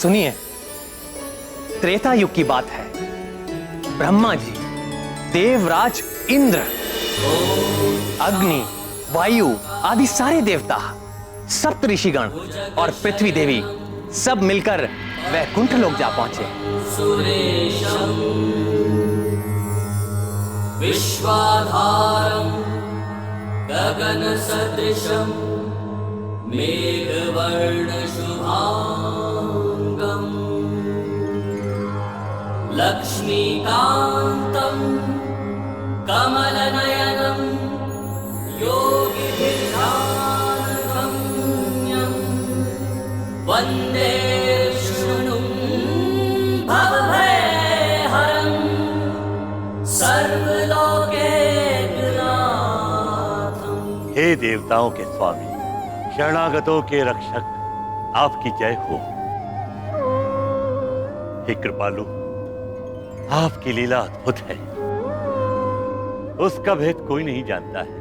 सुनिए, त्रेता युग की बात है। ब्रह्मा जी, देवराज इंद्र, अग्नि, वायु आदि सारे देवता, सप्त ऋषिगण और पृथ्वी देवी सब मिलकर वैकुंठ लोक जा पहुंचे। सुरेशम विश्वाधारम गगन सदृशम मेघवर्ण शुभांगम लक्ष्मीकांतम कमलनयनम योगिभिर्ध्यानगम्यं वन्दे विष्णुं भवभयहरं सर्वलोकैकनाथम्। हे देवताओं के स्वामी, शरणागतों के रक्षक, आपकी जय हो। हे कृपालु, आपकी लीला अद्भुत है। उसका भेद कोई नहीं जानता है,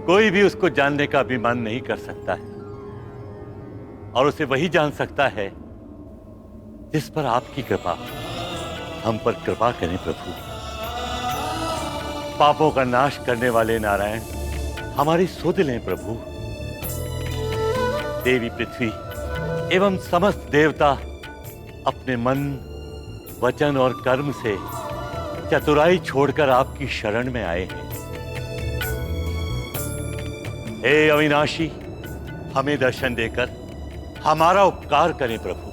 कोई भी उसको जानने का अभिमान नहीं कर सकता है, और उसे वही जान सकता है जिस पर आपकी कृपा। हम पर कृपा करें प्रभु। पापों का नाश करने वाले नारायण, हमारी सुध लें प्रभु। देवी पृथ्वी एवं समस्त देवता अपने मन, वचन और कर्म से चतुराई छोड़कर आपकी शरण में आए हैं। हे अविनाशी, हमें दर्शन देकर हमारा उपकार करें प्रभु।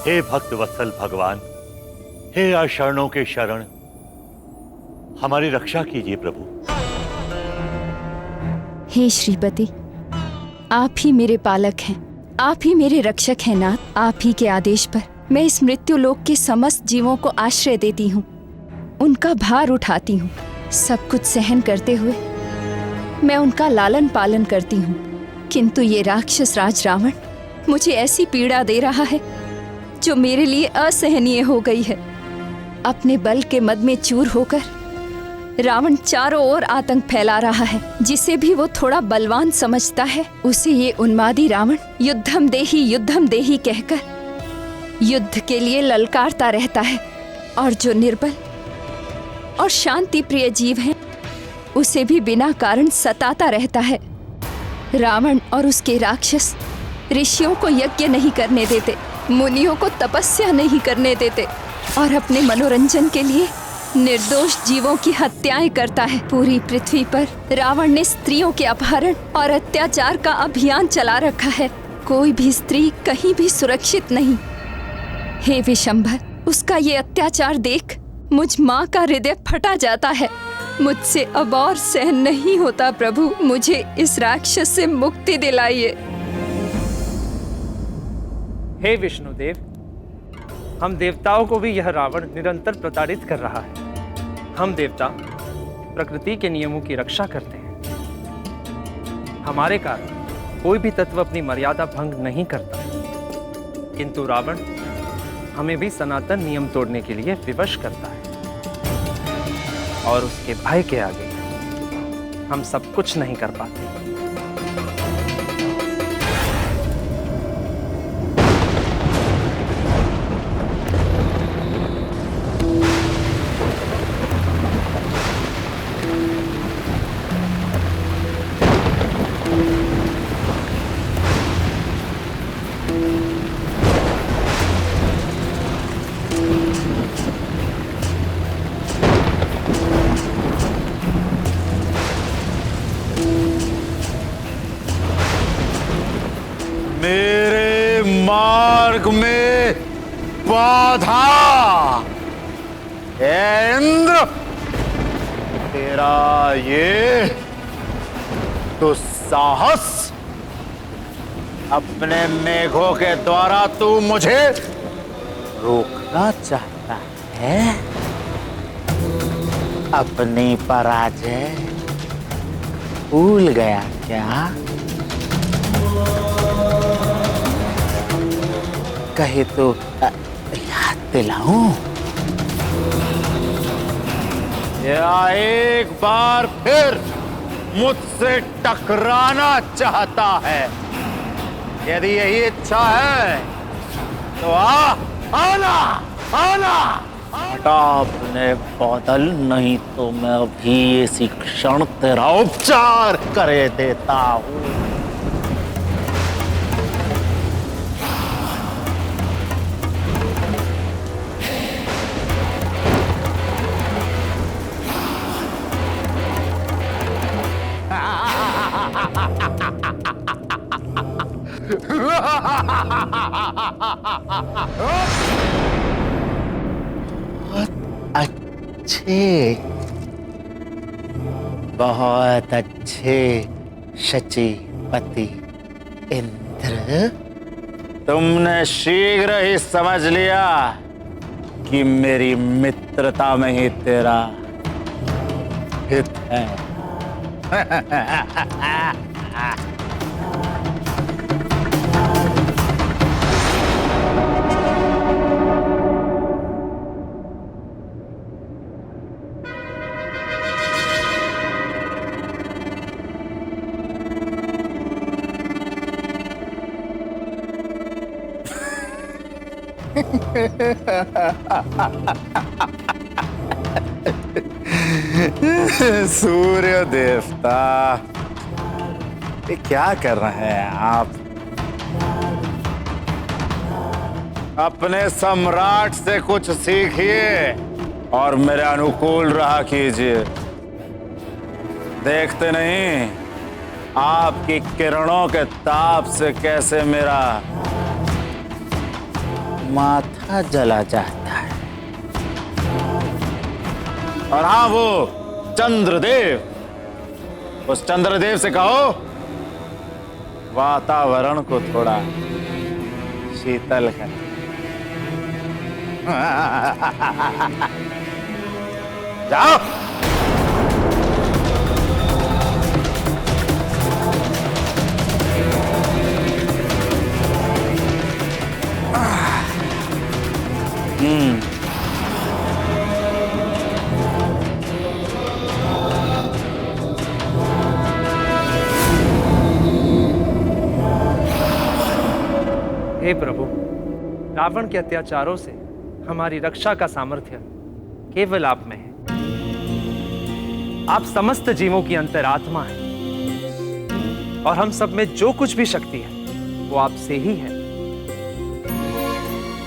हे भक्त वत्सल भगवान, हे अशरणों के शरण, हमारी रक्षा कीजिए प्रभु। हे श्रीपति, आप ही मेरे पालक हैं, आप ही मेरे रक्षक हैं नाथ। आप ही के आदेश पर मैं इस मृत्यु लोक के समस्त जीवों को आश्रय देती हूँ, उनका भार उठाती हूँ। सब कुछ सहन करते हुए मैं उनका लालन पालन करती हूँ, किंतु ये राक्षस राज रावण मुझे ऐसी पीड़ा दे रहा है जो मेरे लिए असहनीय हो गई है। अपने बल के मद में चूर होकर रावण चारों ओर आतंक फैला रहा है। जिसे भी वो थोड़ा बलवान समझता है, उसे ये उन्मादी रावण युद्धम देही कहकर युद्ध के लिए ललकारता रहता है, और जो निर्बल और शांति प्रिय जीव है उसे भी बिना कारण सताता रहता है। रावण और उसके राक्षस ऋषियों को यज्ञ नहीं करने देते, मुनियों को तपस्या नहीं करने देते, और अपने मनोरंजन के लिए निर्दोष जीवों की हत्याएं करता है। पूरी पृथ्वी पर रावण ने स्त्रियों के अपहरण और अत्याचार का अभियान चला रखा है। कोई भी स्त्री कहीं भी सुरक्षित नहीं। हे विशंभर, उसका ये अत्याचार देख मुझ माँ का हृदय फटा जाता है। मुझसे अब और सहन नहीं होता प्रभु, मुझे इस राक्षस से मुक्ति दिलाइए। हे विष्णुदेव, हम देवताओं को भी यह रावण निरंतर प्रताड़ित कर रहा है। हम देवता प्रकृति के नियमों की रक्षा करते हैं। हमारे कारण कोई भी तत्व अपनी मर्यादा भंग नहीं करता, किंतु रावण हमें भी सनातन नियम तोड़ने के लिए विवश करता है, और उसके भय के आगे हम सब कुछ नहीं कर पाते। मेरे मार्ग में बाधा। हे इंद्र, तेरा ये दुस्साहस, अपने मेघों के द्वारा तू मुझे रोकना चाहता है। अपनी पराजय भूल गया क्या? कहे तो याद दिलाऊं, या एक बार फिर मुझसे टकराना चाहता है? यदि यही इच्छा है तो आना आना। हटा अपने बादल, नहीं तो मैं अभी इसी क्षण तेरा उपचार करे देता हूं। बहुत अच्छे शचीपति इंद्र, तुमने शीघ्र ही समझ लिया कि मेरी मित्रता में ही तेरा हित है। सूर्य देवता, ये क्या कर रहे हैं आप? अपने सम्राट से कुछ सीखिए और मेरे अनुकूल रहा कीजिए। देखते नहीं आपकी किरणों के ताप से कैसे मेरा माथा जला जाता है। और हाँ, वो चंद्रदेव, उस चंद्रदेव से कहो वातावरण को थोड़ा शीतल कर। जाओ। हे प्रभु, रावण के अत्याचारों से हमारी रक्षा का सामर्थ्य केवल आप में है। आप समस्त जीवों की अंतरात्मा हैं और हम सब में जो कुछ भी शक्ति है वो आपसे ही है।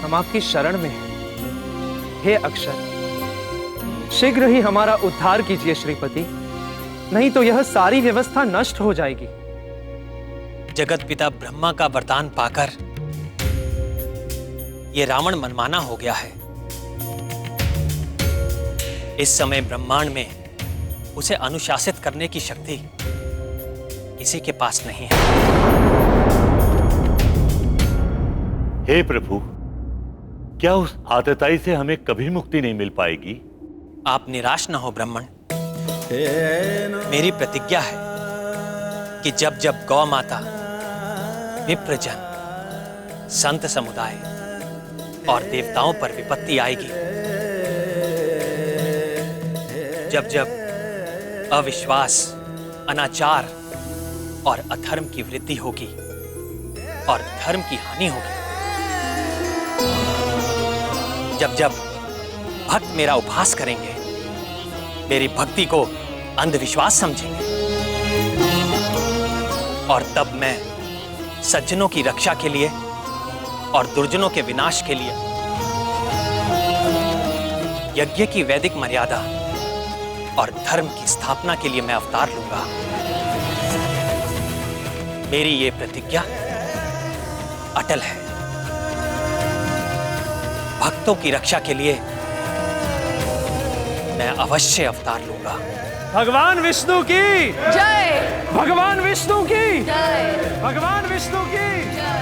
हम आपकी शरण में हैं। हे अक्षर, शीघ्र ही हमारा उद्धार कीजिए श्रीपति, नहीं तो यह सारी व्यवस्था नष्ट हो जाएगी। जगत पिता ब्रह्मा का वरदान पाकर ये रावण मनमाना हो गया है। इस समय ब्रह्मांड में उसे अनुशासित करने की शक्ति किसी के पास नहीं है। हे प्रभु, क्या उस आतताई से हमें कभी मुक्ति नहीं मिल पाएगी? आप निराश न हो ब्राह्मण। मेरी प्रतिज्ञा है कि जब जब गौ माता, विप्रजन, संत समुदाय और देवताओं पर विपत्ति आएगी, जब जब अविश्वास, अनाचार और अधर्म की वृद्धि होगी और धर्म की हानि होगी, जब जब भक्त मेरा उपहास करेंगे, मेरी भक्ति को अंधविश्वास समझेंगे, और तब मैं सज्जनों की रक्षा के लिए और दुर्जनों के विनाश के लिए यज्ञ की वैदिक मर्यादा और धर्म की स्थापना के लिए मैं अवतार लूंगा। मेरी ये प्रतिज्ञा अटल है। भक्तों की रक्षा के लिए मैं अवश्य अवतार लूंगा। भगवान विष्णु की जय, भगवान विष्णु की जय, भगवान विष्णु की जय।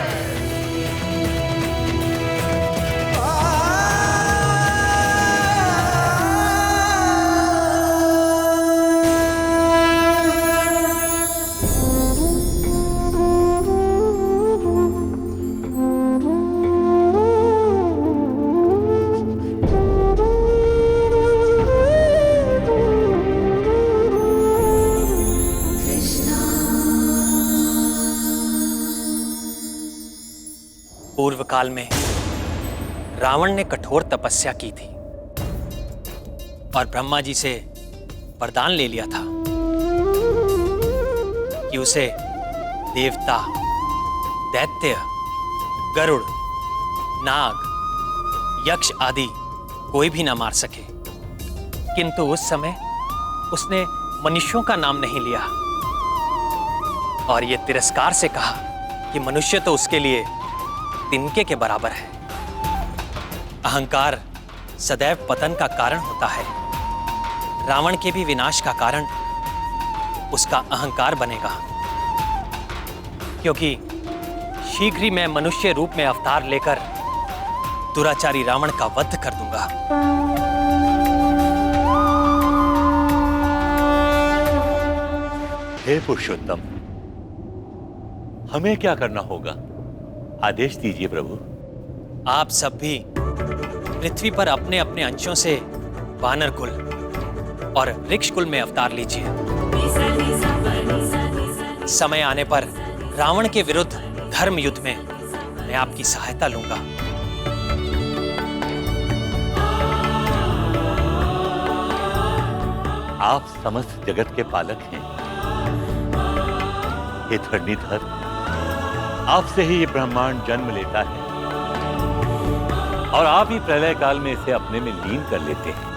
पूर्व काल में रावण ने कठोर तपस्या की थी और ब्रह्मा जी से वरदान ले लिया था कि उसे देवता, दैत्य, गरुड़, नाग, यक्ष आदि कोई भी ना मार सके। किंतु उस समय उसने मनुष्यों का नाम नहीं लिया और ये तिरस्कार से कहा कि मनुष्य तो उसके लिए तिनके के बराबर है। अहंकार सदैव पतन का कारण होता है। रावण के भी विनाश का कारण उसका अहंकार बनेगा, क्योंकि शीघ्र ही मैं मनुष्य रूप में अवतार लेकर दुराचारी रावण का वध कर दूंगा। हे पुरुषोत्तम, हमें क्या करना होगा? आदेश दीजिए प्रभु। आप सब भी पृथ्वी पर अपने अपने अंशों से वानर कुल और वृक्ष कुल में अवतार लीजिए। समय आने पर रावण के विरुद्ध धर्म युद्ध में मैं आपकी सहायता लूंगा। आप समस्त जगत के पालक हैं। हे धरणीधर, आपसे ही ये ब्रह्मांड जन्म लेता है और आप ही प्रलय काल में इसे अपने में लीन कर लेते हैं।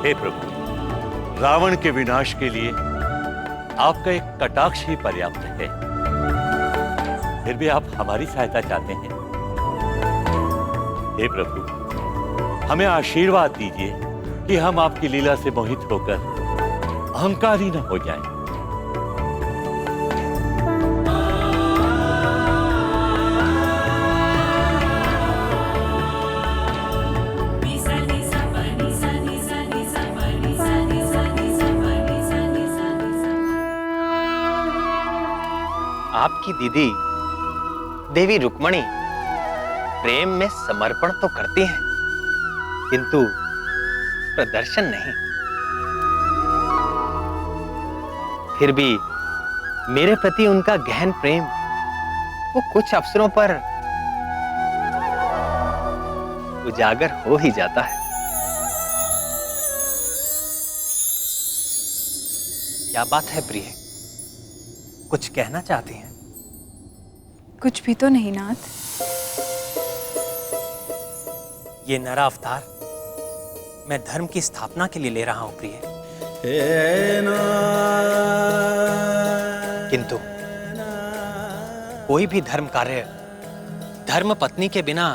हे प्रभु, रावण के विनाश के लिए आपका एक कटाक्ष ही पर्याप्त है। फिर भी आप हमारी सहायता चाहते हैं। हे प्रभु, हमें आशीर्वाद दीजिए कि हम आपकी लीला से मोहित होकर अहंकारी न हो जाएं। आपकी दीदी देवी रुक्मणी प्रेम में समर्पण तो करती हैं, किंतु प्रदर्शन नहीं। फिर भी मेरे प्रति उनका गहन प्रेम वो कुछ अवसरों पर उजागर हो ही जाता है। क्या बात है प्रिय, कुछ कहना चाहती हैं? कुछ भी तो नहीं नाथ। ये नरा अवतार मैं धर्म की स्थापना के लिए ले रहा हूं प्रिय, किंतु कोई भी धर्म कार्य धर्म पत्नी के बिना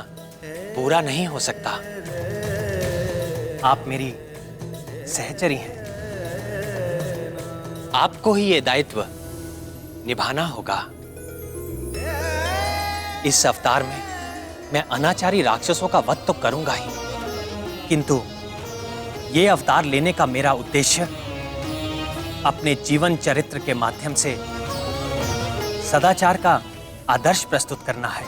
पूरा नहीं हो सकता। आप मेरी सहचरी हैं, आपको ही ये दायित्व निभाना होगा। इस अवतार में मैं अनाचारी राक्षसों का वध तो करूंगा ही, किंतु ये अवतार लेने का मेरा उद्देश्य अपने जीवन चरित्र के माध्यम से सदाचार का आदर्श प्रस्तुत करना है।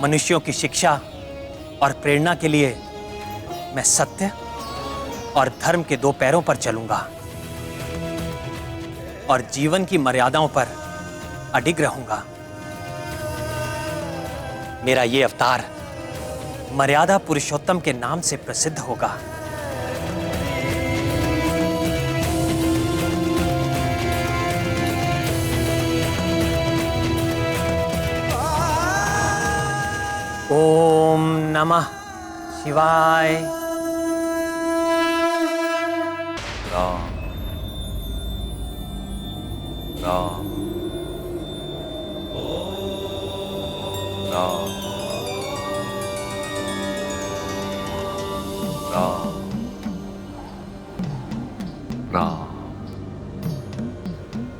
मनुष्यों की शिक्षा और प्रेरणा के लिए मैं सत्य और धर्म के दो पैरों पर चलूंगा और जीवन की मर्यादाओं पर अडिग रहूंगा। मेरा ये अवतार मर्यादा पुरुषोत्तम के नाम से प्रसिद्ध होगा। ओम नमः शिवाय। राम राम राम राम राम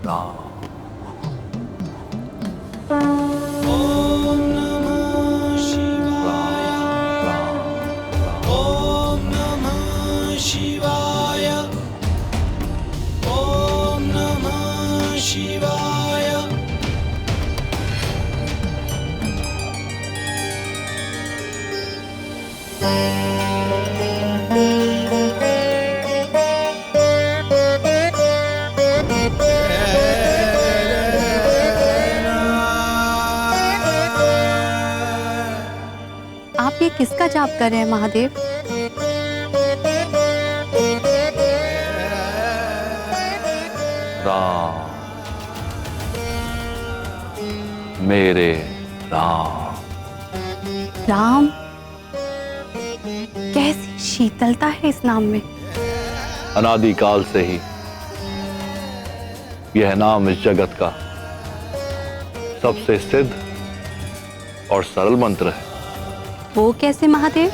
राम। किसका जाप कर रहे हैं महादेव? राम, मेरे राम। राम? कैसी शीतलता है इस नाम में। अनादिकाल से ही यह नाम इस जगत का सबसे सिद्ध और सरल मंत्र है। वो कैसे महादेव?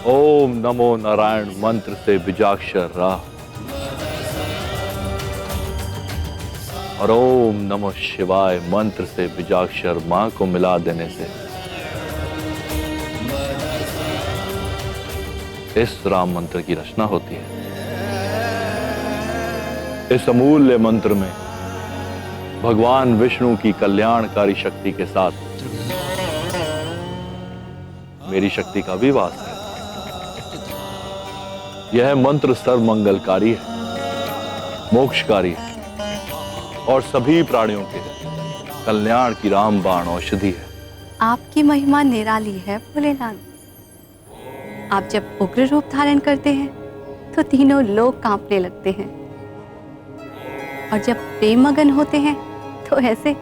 ओम नमो नारायण मंत्र से बीजाक्षर रा और ओम नमो शिवाय मंत्र से बीजाक्षर मां को मिला देने से इस राम मंत्र की रचना होती है। इस अमूल्य मंत्र में भगवान विष्णु की कल्याणकारी शक्ति के साथ मेरी शक्ति का भी वास है। यह मंत्र सर्वमंगलकारी है, मोक्षकारी है और सभी प्राणियों के कल्याण की रामबाण औषधि है। आपकी महिमा निराली है भोलेनाथ। आप जब उग्र रूप धारण करते हैं तो तीनों लोग कांपने लगते हैं, और जब प्रेम मगन होते हैं तो ऐसे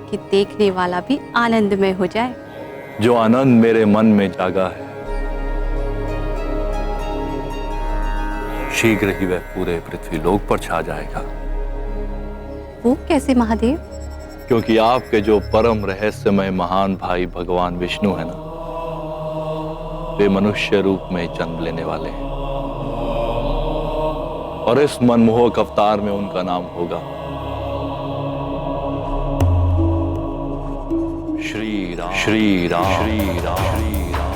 कि देखने वाला भी आनंदमय हो जाए। जो आनंद मेरे मन में जागा है, शीघ्र ही वह पूरे पृथ्वी लोक पर छा जाएगा। वो कैसे महादेव? क्योंकि आपके जो परम रहस्यमय महान भाई भगवान विष्णु है ना, वे मनुष्य रूप में जन्म लेने वाले हैं और इस मनमोहक अवतार में उनका नाम होगा श्री राम। श्री राम, श्री राम, श्री राम।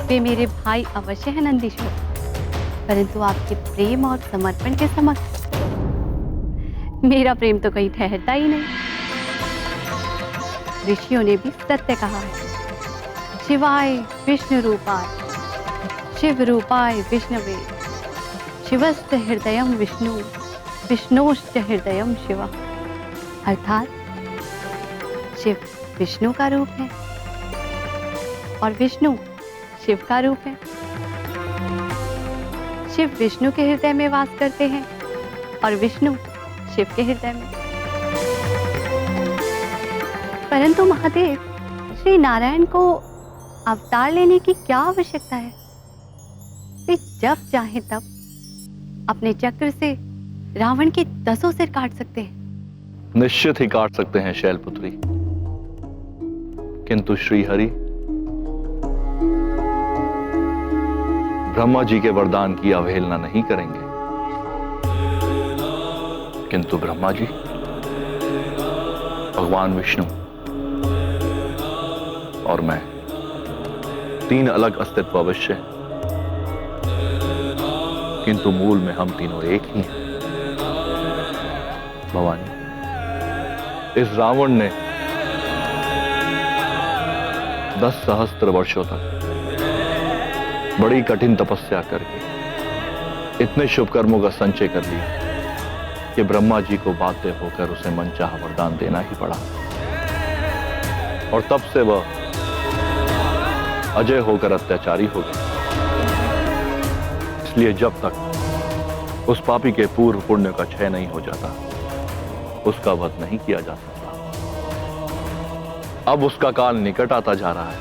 वे मेरे भाई अवश्य है नंदीश्वर, परंतु आपके प्रेम और समर्पण के समक्ष मेरा प्रेम तो कहीं ठहरता ही नहीं। ऋषियों ने भी सत्य कहा है, शिवाय विष्णु रूपाय शिव रूपाय विष्णवे शिवस्य हृदयम विष्णु विष्णोश्च हृदयम शिवा। अर्थात शिव विष्णु का रूप है और विष्णु शिव का रूप है। शिव विष्णु के हृदय में वास करते हैं और विष्णु शिव के हृदय में। परंतु महादेव, श्री नारायण को अवतार लेने की क्या आवश्यकता है? वे जब चाहे तब अपने चक्र से रावण के 10 सिर काट सकते हैं। निश्चित ही काट सकते हैं शैलपुत्री, किंतु श्री हरि ब्रह्मा जी के वरदान की अवहेलना नहीं करेंगे। किंतु ब्रह्मा जी, भगवान विष्णु और मैं, 3 अलग अस्तित्व अवश्य हैं, किंतु मूल में हम तीनों एक ही हैं। भवानी, इस रावण ने 10 सहस्त्र वर्षों तक बड़ी कठिन तपस्या करके इतने शुभ कर्मों का संचय कर लिया कि ब्रह्मा जी को बाध्य होकर उसे मनचाहा वरदान देना ही पड़ा, और तब से वह अजय होकर अत्याचारी हो गया। इसलिए जब तक उस पापी के पूर्व पुण्य का क्षय नहीं हो जाता, उसका वध नहीं किया जा सकता। अब उसका काल निकट आता जा रहा है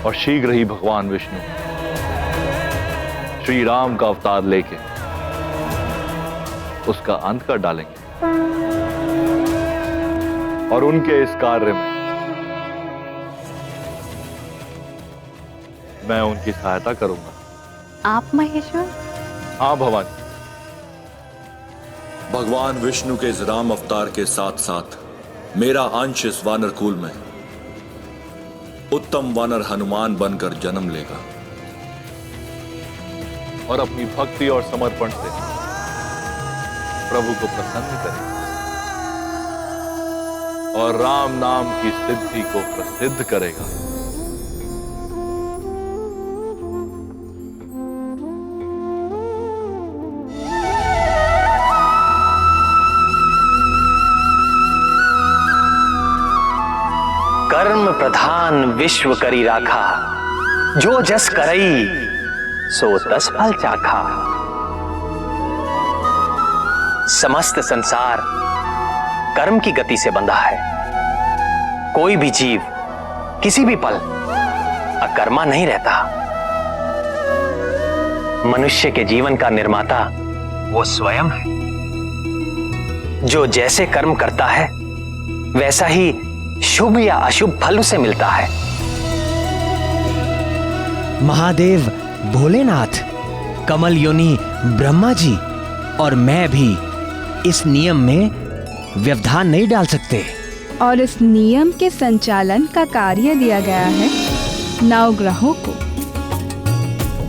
और शीघ्र ही भगवान विष्णु श्री राम का अवतार लेके उसका अंत कर डालेंगे, और उनके इस कार्य में मैं उनकी सहायता करूंगा। आप महेश्वर? हाँ भवानी। भगवान विष्णु के इस राम अवतार के साथ साथ मेरा अंश इस वानर कुल में उत्तम वानर हनुमान बनकर जन्म लेगा और अपनी भक्ति और समर्पण से प्रभु को प्रसन्न करेगा और राम नाम की सिद्धि को प्रसिद्ध करेगा। कर्म प्रधान विश्व करी राखा, जो जस करई सो तस फल चाखा। समस्त संसार कर्म की गति से बंधा है। कोई भी जीव किसी भी पल अकर्मा नहीं रहता। मनुष्य के जीवन का निर्माता वो स्वयं है। जो जैसे कर्म करता है वैसा ही शुभ या अशुभ फल उसे मिलता है। महादेव भोलेनाथ, कमल योनि ब्रह्मा जी और मैं भी इस नियम में व्यवधान नहीं डाल सकते। और इस नियम के संचालन का कार्य दिया गया है नवग्रहों को।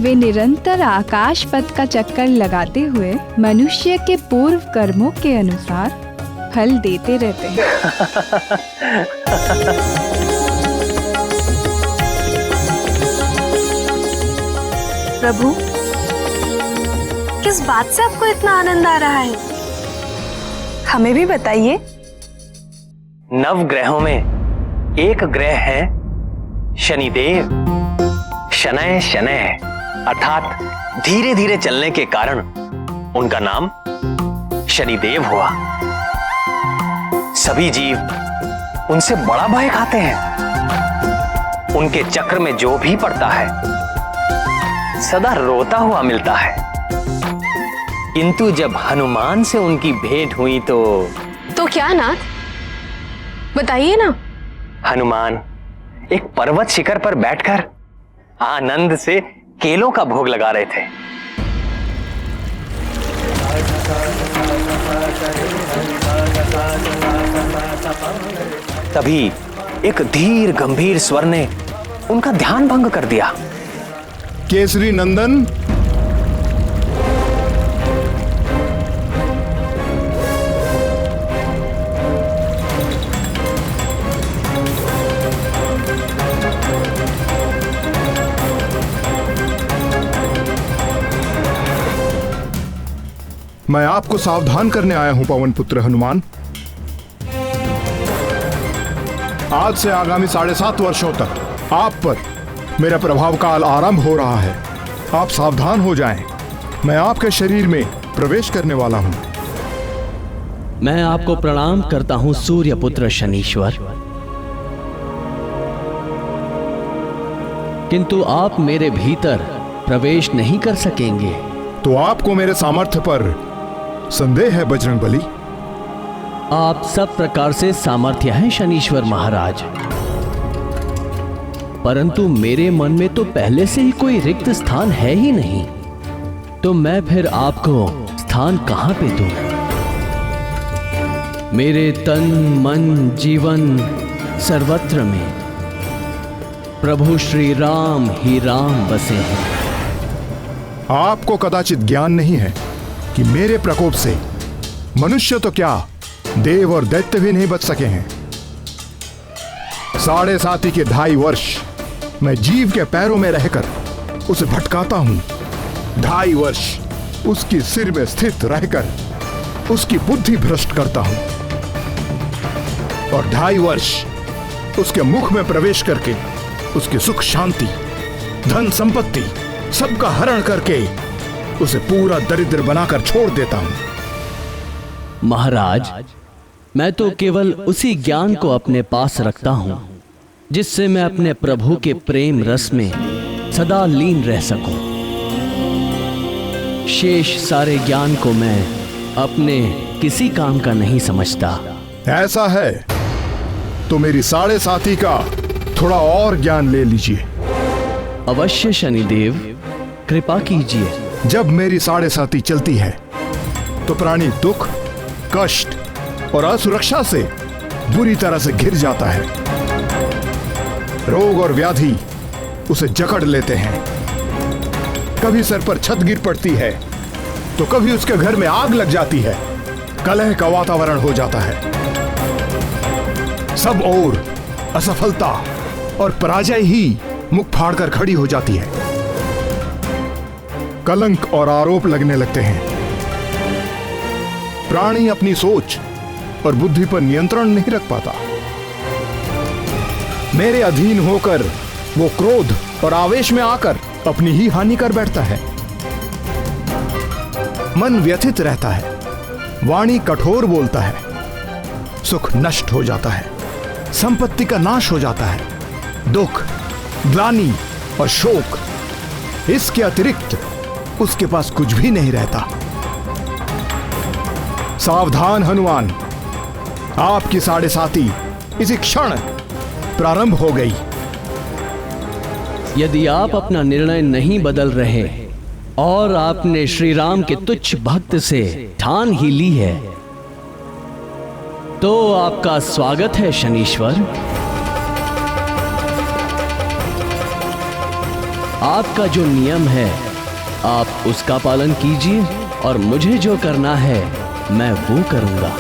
वे निरंतर आकाश पथ का चक्कर लगाते हुए मनुष्य के पूर्व कर्मों के अनुसार फल देते रहते हैं। प्रभु, किस बात से आपको इतना आनंद आ रहा है? हमें भी बताइए। नवग्रहों में एक ग्रह है शनिदेव। शनय शनय अर्थात धीरे धीरे चलने के कारण उनका नाम शनिदेव हुआ। सभी जीव उनसे बड़ा भय खाते हैं। उनके चक्र में जो भी पड़ता है सदा रोता हुआ मिलता है। किंतु जब हनुमान से उनकी भेंट हुई तो क्या नाथ, बताइए ना। हनुमान एक पर्वत शिखर पर बैठकर आनंद से केलों का भोग लगा रहे थे। तभी एक धीर गंभीर स्वर ने उनका ध्यान भंग कर दिया। केसरी नंदन, मैं आपको सावधान करने आया हूं पवन पुत्र हनुमान। आज से आगामी 7.5 वर्षों तक आप पर मेरा प्रभाव काल आरंभ हो रहा है। आप सावधान हो जाएं। मैं आपके शरीर में प्रवेश करने वाला हूं। मैं आपको प्रणाम करता हूं सूर्यपुत्र शनीश्वर, किंतु आप मेरे भीतर प्रवेश नहीं कर सकेंगे। तो आपको मेरे सामर्थ्य पर संदेह है बजरंगबली? आप सब प्रकार से सामर्थ्य हैं शनीश्वर महाराज, परंतु मेरे मन में तो पहले से ही कोई रिक्त स्थान है ही नहीं। तो मैं फिर आपको स्थान कहां पे दूं? मेरे तन मन जीवन सर्वत्र में प्रभु श्री राम ही राम बसे हैं। आपको कदाचित ज्ञान नहीं है कि मेरे प्रकोप से मनुष्य तो क्या, देव और दैत्य भी नहीं बच सके हैं। 7.5 के 2.5 वर्ष मैं जीव के पैरों में रहकर उसे भटकाता हूं। 2.5 वर्ष उसकी सिर में स्थित रहकर उसकी बुद्धि भ्रष्ट करता हूं, और 2.5 वर्ष उसके मुख में प्रवेश करके उसकी सुख शांति धन संपत्ति सबका हरण करके उसे पूरा दरिद्र बनाकर छोड़ देता हूं। महाराज, मैं तो केवल उसी ज्ञान को अपने पास रखता हूं जिससे मैं अपने प्रभु के प्रेम रस में सदा लीन रह सकूं। शेष सारे ज्ञान को मैं अपने किसी काम का नहीं समझता। ऐसा है तो मेरी 7.5 का थोड़ा और ज्ञान ले लीजिए। अवश्य शनिदेव, कृपा कीजिए। जब मेरी 7.5 चलती है तो प्राणी दुख, कष्ट और असुरक्षा से बुरी तरह से घिर जाता है। रोग और व्याधि उसे जकड़ लेते हैं। कभी सर पर छत गिर पड़ती है तो कभी उसके घर में आग लग जाती है। कलह का वातावरण हो जाता है। सब ओर असफलता और पराजय ही मुख फाड़कर खड़ी हो जाती है। कलंक और आरोप लगने लगते हैं। प्राणी अपनी सोच और बुद्धि पर नियंत्रण नहीं रख पाता। मेरे अधीन होकर वो क्रोध और आवेश में आकर अपनी ही हानि कर बैठता है। मन व्यथित रहता है, वाणी कठोर बोलता है, सुख नष्ट हो जाता है, संपत्ति का नाश हो जाता है, दुख, ग्लानि और शोक, इसके अतिरिक्त उसके पास कुछ भी नहीं रहता। सावधान हनुमान, आपकी 7.5 इसी क्षण प्रारंभ हो गई। यदि आप अपना निर्णय नहीं बदल रहे और आपने श्री राम के तुच्छ भक्त से ठान ही ली है, तो आपका स्वागत है शनीश्वर। आपका जो नियम है आप उसका पालन कीजिए और मुझे जो करना है मैं वो करूंगा।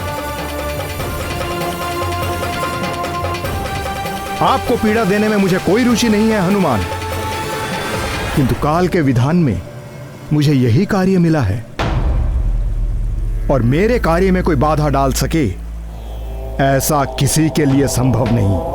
आपको पीड़ा देने में मुझे कोई रुचि नहीं है हनुमान, किंतु काल के विधान में मुझे यही कार्य मिला है और मेरे कार्य में कोई बाधा डाल सके ऐसा किसी के लिए संभव नहीं।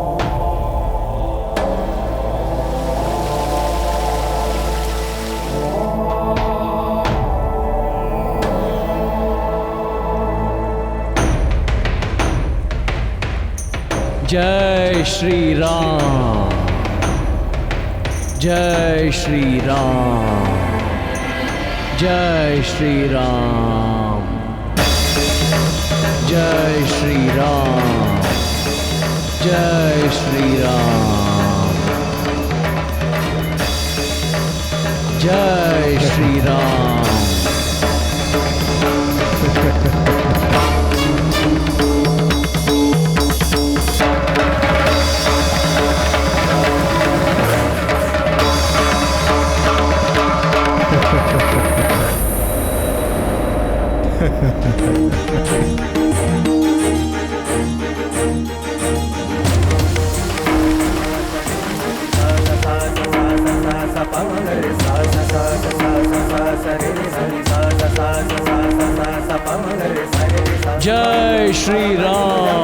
जय श्री राम, जय श्री राम, जय श्री राम, जय श्री राम, जय श्री राम, जय श्री राम। जय श्री राम।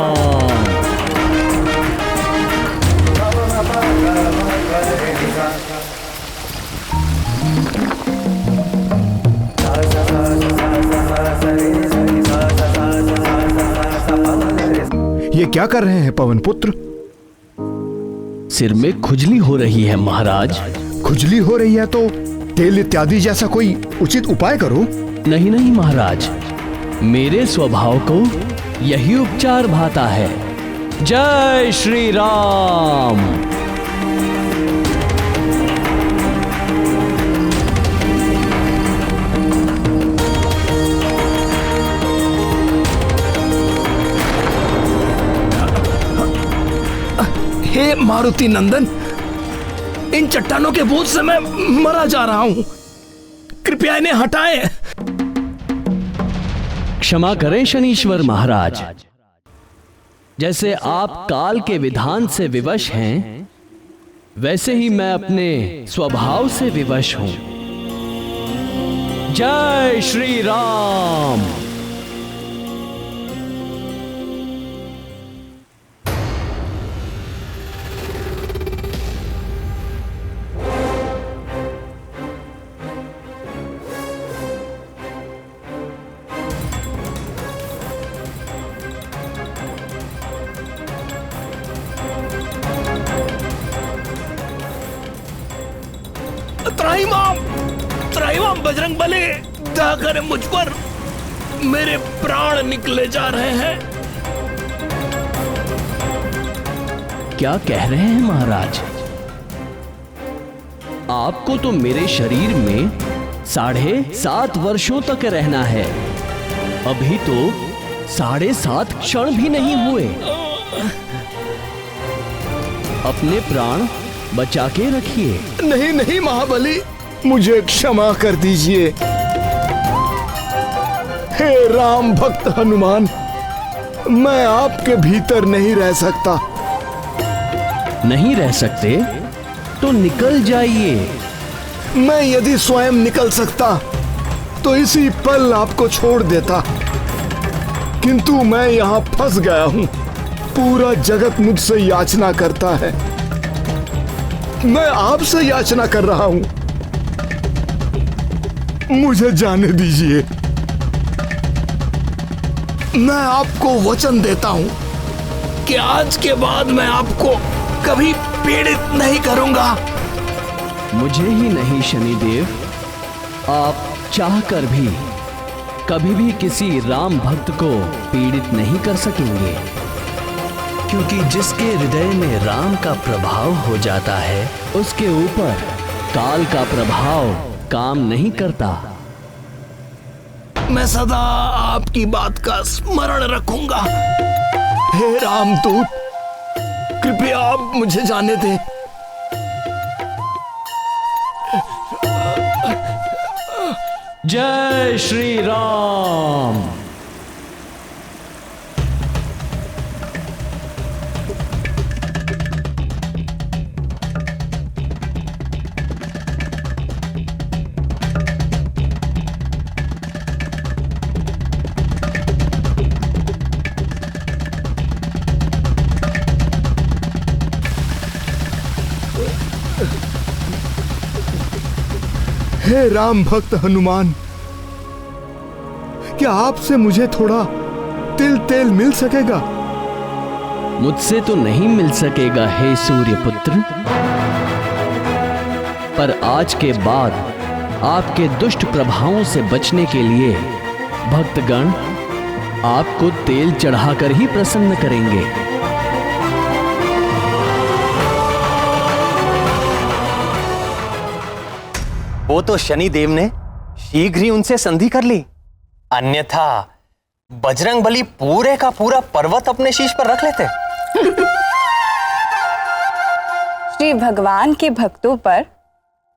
ये क्या कर रहे हैं पवन पुत्र? सिर में खुजली हो रही है महाराज। खुजली हो रही है तो तेल इत्यादि जैसा कोई उचित उपाय करो। नहीं नहीं महाराज, मेरे स्वभाव को यही उपचार भाता है। जय श्री राम। हे मारुति नंदन, इन चट्टानों के बोझ से मैं मरा जा रहा हूं, कृपया इन्हें हटाएं। क्षमा करें शनीश्वर महाराज, जैसे आप काल के विधान से विवश हैं, वैसे ही मैं अपने स्वभाव से विवश हूं। जय श्री राम। त्राहिमाम बजरंगबली, दया करें मुझ पर, मेरे प्राण निकले जा रहे हैं। क्या कह रहे हैं महाराज? आपको तो मेरे शरीर में 7.5 वर्षों तक रहना है, अभी तो 7.5 क्षण भी नहीं हुए। अपने प्राण बचा के रखिए। नहीं नहीं महाबली, मुझे क्षमा कर दीजिए। हे राम भक्त हनुमान, मैं आपके भीतर नहीं रह सकता। नहीं रह सकते तो निकल जाइए। मैं यदि स्वयं निकल सकता तो इसी पल आपको छोड़ देता, किंतु मैं यहाँ फंस गया हूँ। पूरा जगत मुझसे याचना करता है, मैं आपसे याचना कर रहा हूं, मुझे जाने दीजिए। मैं आपको वचन देता हूं कि आज के बाद मैं आपको कभी पीड़ित नहीं करूंगा। मुझे ही नहीं शनिदेव, आप चाहकर भी कभी भी किसी राम भक्त को पीड़ित नहीं कर सकेंगे, क्योंकि जिसके हृदय में राम का प्रभाव हो जाता है उसके ऊपर काल का प्रभाव काम नहीं करता। मैं सदा आपकी बात का स्मरण रखूंगा। हे रामदूत, कृपया आप मुझे जाने दें। जय श्री राम। हे राम भक्त हनुमान, क्या आपसे मुझे थोड़ा तिल तेल मिल सकेगा? मुझसे तो नहीं मिल सकेगा हे सूर्यपुत्र, पर आज के बाद आपके दुष्ट प्रभावों से बचने के लिए भक्तगण आपको तेल चढ़ाकर ही प्रसन्न करेंगे। वो तो शनिदेव ने शीघ्र ही उनसे संधि कर ली, अन्यथा बजरंगबली पूरे का पूरा पर्वत अपने शीश पर रख लेते। श्री भगवान के भक्तों पर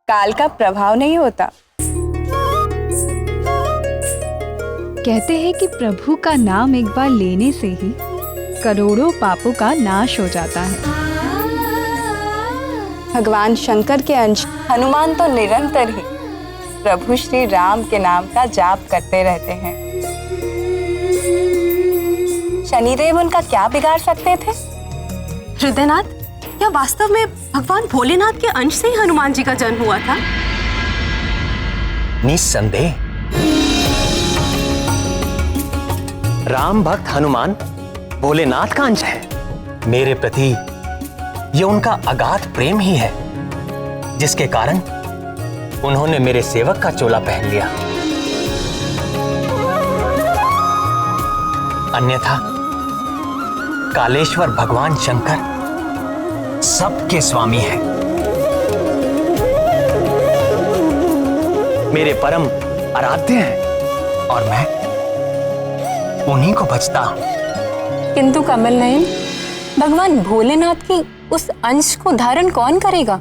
काल का प्रभाव नहीं होता। कहते हैं कि प्रभु का नाम एक बार लेने से ही करोड़ों पापों का नाश हो जाता है। भगवान शंकर के अंश हनुमान तो निरंतर ही प्रभु श्री राम के नाम का जाप करते रहते हैं। शनिदेव उनका क्या बिगाड़ सकते थे? हृदयनाथ, क्या वास्तव में भगवान भोलेनाथ के अंश से ही हनुमान जी का जन्म हुआ था? निस्संदेह राम भक्त हनुमान भोलेनाथ का अंश है। मेरे प्रति ये उनका अगाध प्रेम ही है, जिसके कारण उन्होंने मेरे सेवक का चोला पहन लिया। अन्यथा कालेश्वर भगवान शंकर सबके स्वामी हैं, मेरे परम आराध्य हैं और मैं उन्हीं को भजता हूं। किंतु कमल नयन, भगवान भोलेनाथ की उस अंश को धारण कौन करेगा?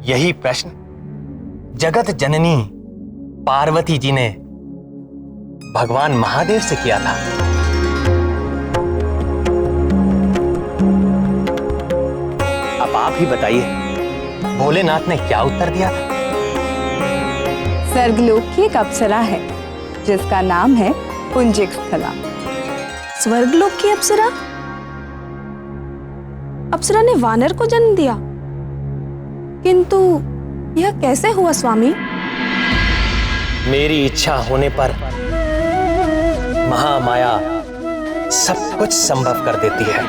यही प्रश्न जगत जननी पार्वती जी ने भगवान महादेव से किया था। अब आप ही बताइए, भोलेनाथ ने क्या उत्तर दिया था? स्वर्गलोक की एक अप्सरा है जिसका नाम है पुंजिक स्थला। स्वर्गलोक की अप्सरा? अप्सरा ने वानर को जन्म दिया, किंतु यह कैसे हुआ स्वामी? मेरी इच्छा होने पर महामाया सब कुछ संभव कर देती है।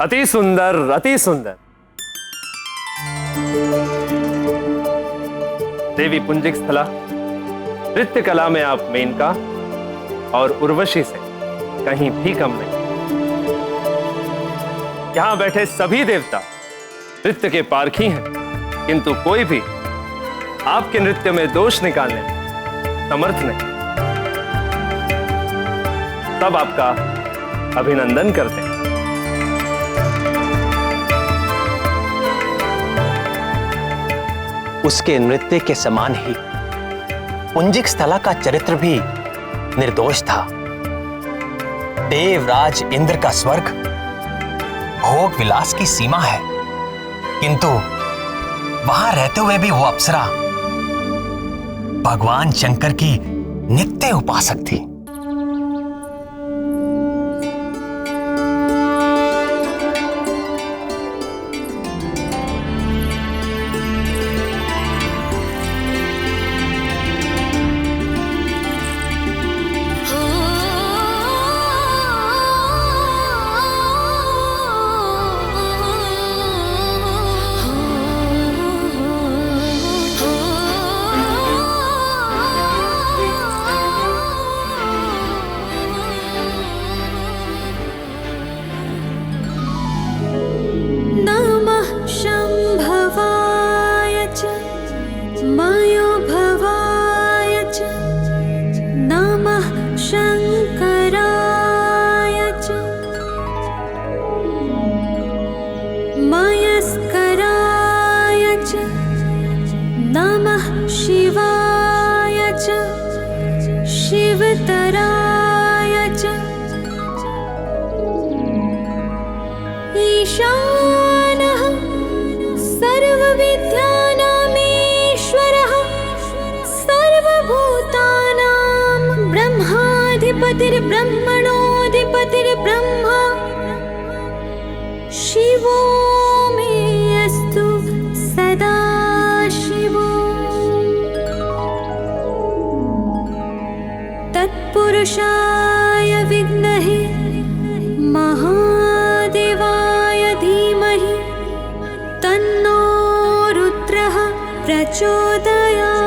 अति सुंदर, अति सुंदर। देवी पुंजिक स्थला, नृत्य कला में आप मेनका और उर्वशी से कहीं भी कम नहीं। यहां बैठे सभी देवता नृत्य के पारखी हैं, किंतु कोई भी आपके नृत्य में दोष निकालने में समर्थ नहीं। सब आपका अभिनंदन करते हैं। उसके नृत्य के समान ही पुंजिक स्थला का चरित्र भी निर्दोष था। देवराज इंद्र का स्वर्ग भोग विलास की सीमा है, किंतु वहां रहते हुए भी वो अप्सरा भगवान शंकर की नित्य उपासक थी। ब्रह्मा शिवो मे अस्तु सदा शिवो तत्पुरुषाय विद्महे महादेवाय धीमहि तन्नो रुद्रः प्रचोदयात्।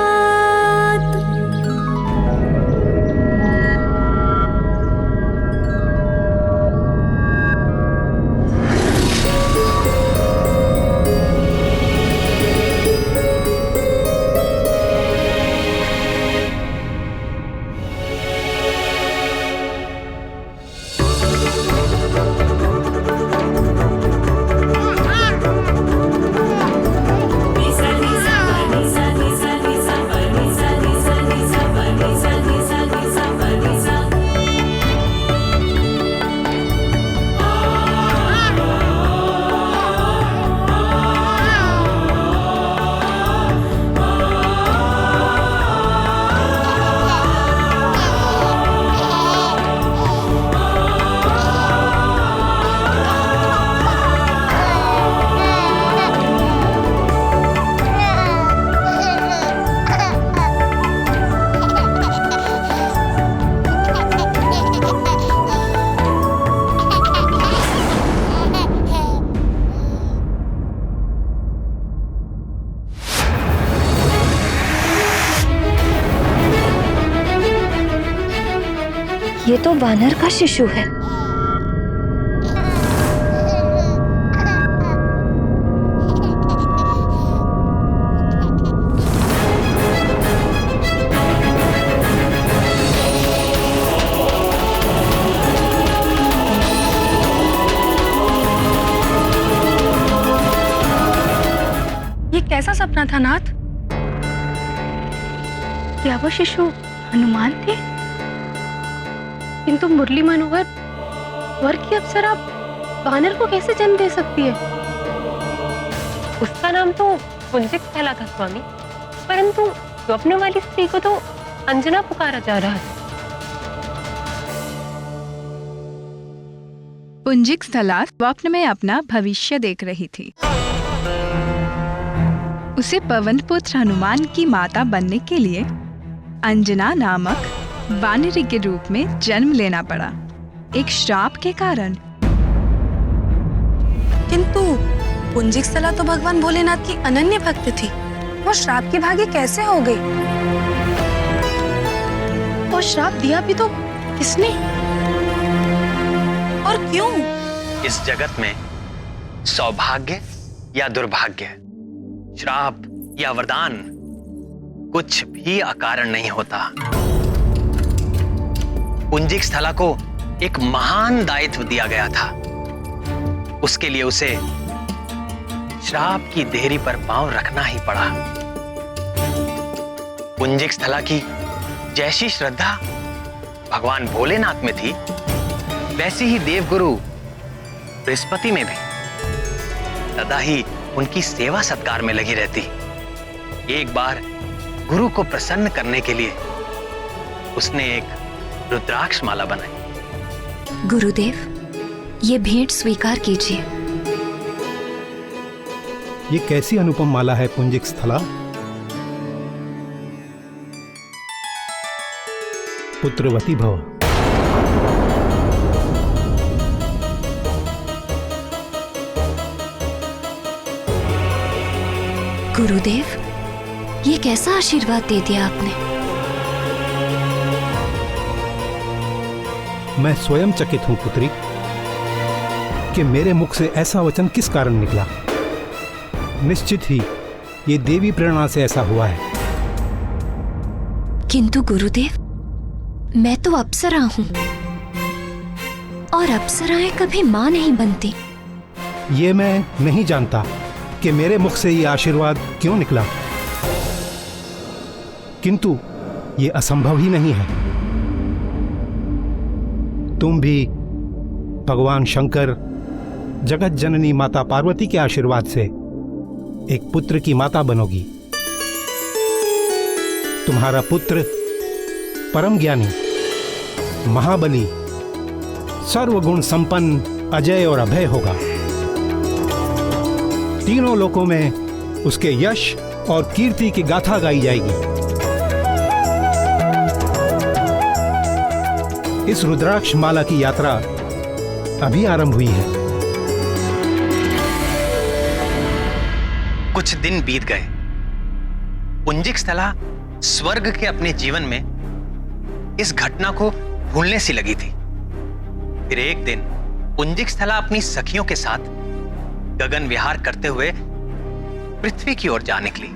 ये तो वानर का शिशु है। ये कैसा सपना था नाथ? क्या वो शिशु हनुमान थे? किंतु मुरली मनोहर स्वर्ग की अप्सरा वानर को कैसे जन्म दे सकती है? उसका नाम तो पुंजिक स्थला था स्वामी, परंतु स्वप्न वाली स्त्री को तो अंजना पुकारा जा रहा है। पुंजिक स्थला स्वप्न में अपना भविष्य देख रही थी। उसे पवन पुत्र हनुमान की माता बनने के लिए अंजना नामक वानरी के रूप में जन्म लेना पड़ा। एक श्राप के कारण किंतु पुंजिक स्थला तो भगवान भोलेनाथ की अनन्य भक्त थी, वो श्राप की भागी कैसे हो गई? और श्राप दिया भी तो किसने और क्यों? इस जगत में सौभाग्य या दुर्भाग्य, श्राप या वरदान कुछ भी अकारण नहीं होता। पुंजिक स्थला को एक महान दायित्व दिया गया था। उसके लिए उसे श्राप की देहरी पर पांव रखना ही पड़ा। पुंजिक स्थला की जैसी श्रद्धा भगवान भोलेनाथ में थी, वैसी ही देवगुरु बृहस्पति में भी सदा ही उनकी सेवा सत्कार में लगी रहती। एक बार गुरु को प्रसन्न करने के लिए उसने एक रुद्राक्ष माला बनाई। गुरुदेव, ये भेंट स्वीकार कीजिए। ये कैसी अनुपम माला है पुंजिक स्थला? पुत्रवती भव। गुरुदेव, ये कैसा आशीर्वाद दे दिया आपने? मैं स्वयं चकित हूं पुत्री कि मेरे मुख से ऐसा वचन किस कारण निकला। निश्चित ही ये देवी प्रेरणा से ऐसा हुआ है। किंतु गुरुदेव, मैं तो अप्सरा हूं और अप्सराएं कभी मां नहीं बनती। ये मैं नहीं जानता कि मेरे मुख से ये आशीर्वाद क्यों निकला, किंतु ये असंभव ही नहीं है। तुम भी भगवान शंकर, जगत जननी माता पार्वती के आशीर्वाद से एक पुत्र की माता बनोगी। तुम्हारा पुत्र परम ज्ञानी, महाबली, सर्वगुण संपन्न, अजय और अभय होगा। तीनों लोकों में उसके यश और कीर्ति की गाथा गाई जाएगी। इस रुद्राक्ष माला की यात्रा अभी आरंभ हुई है। कुछ दिन बीत गए। पुंजिक स्थला स्वर्ग के अपने जीवन में इस घटना को भूलने सी लगी थी। फिर एक दिन पुंजिक स्थला अपनी सखियों के साथ गगन विहार करते हुए पृथ्वी की ओर जा निकली।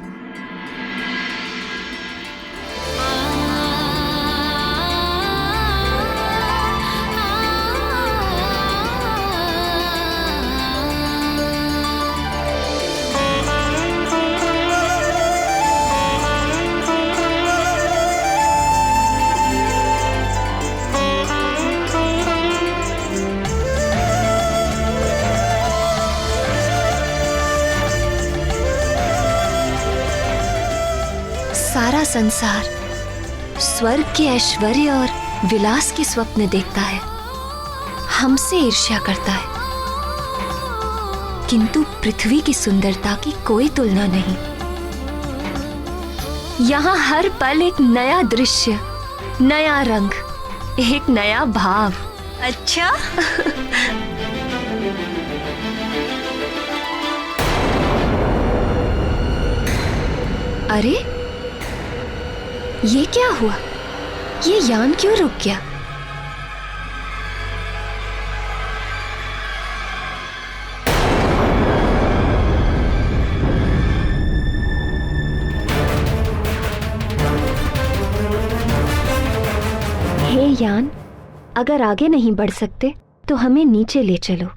सारा संसार स्वर्ग के ऐश्वर्य और विलास के स्वप्न देखता है, हमसे ईर्ष्या करता है, किंतु पृथ्वी की सुंदरता की कोई तुलना नहीं। यहाँ हर पल एक नया दृश्य, नया रंग, एक नया भाव। अच्छा अरे ये क्या हुआ? ये यान क्यों रुक गया? हे यान, अगर आगे नहीं बढ़ सकते तो हमें नीचे ले चलो।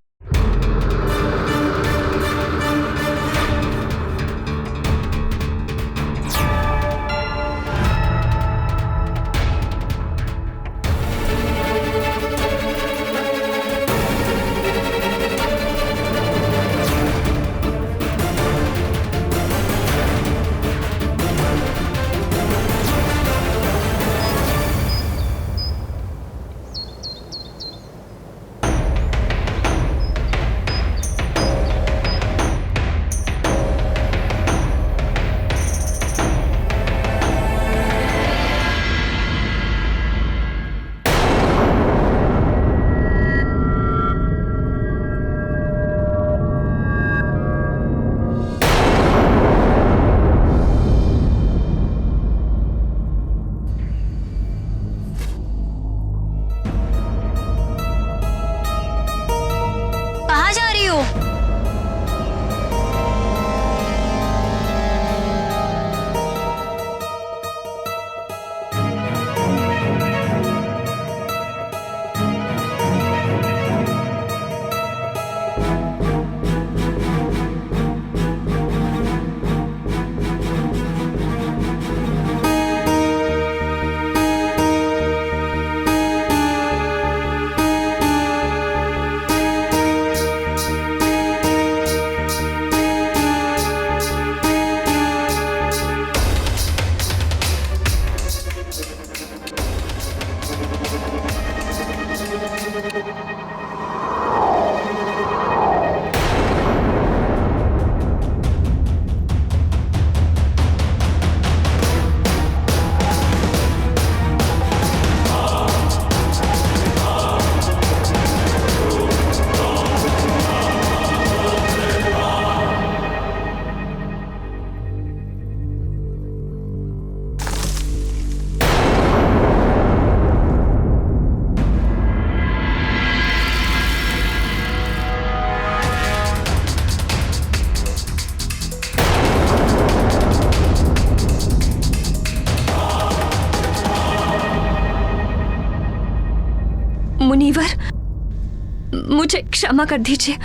मुझे क्षमा कर दीजिए।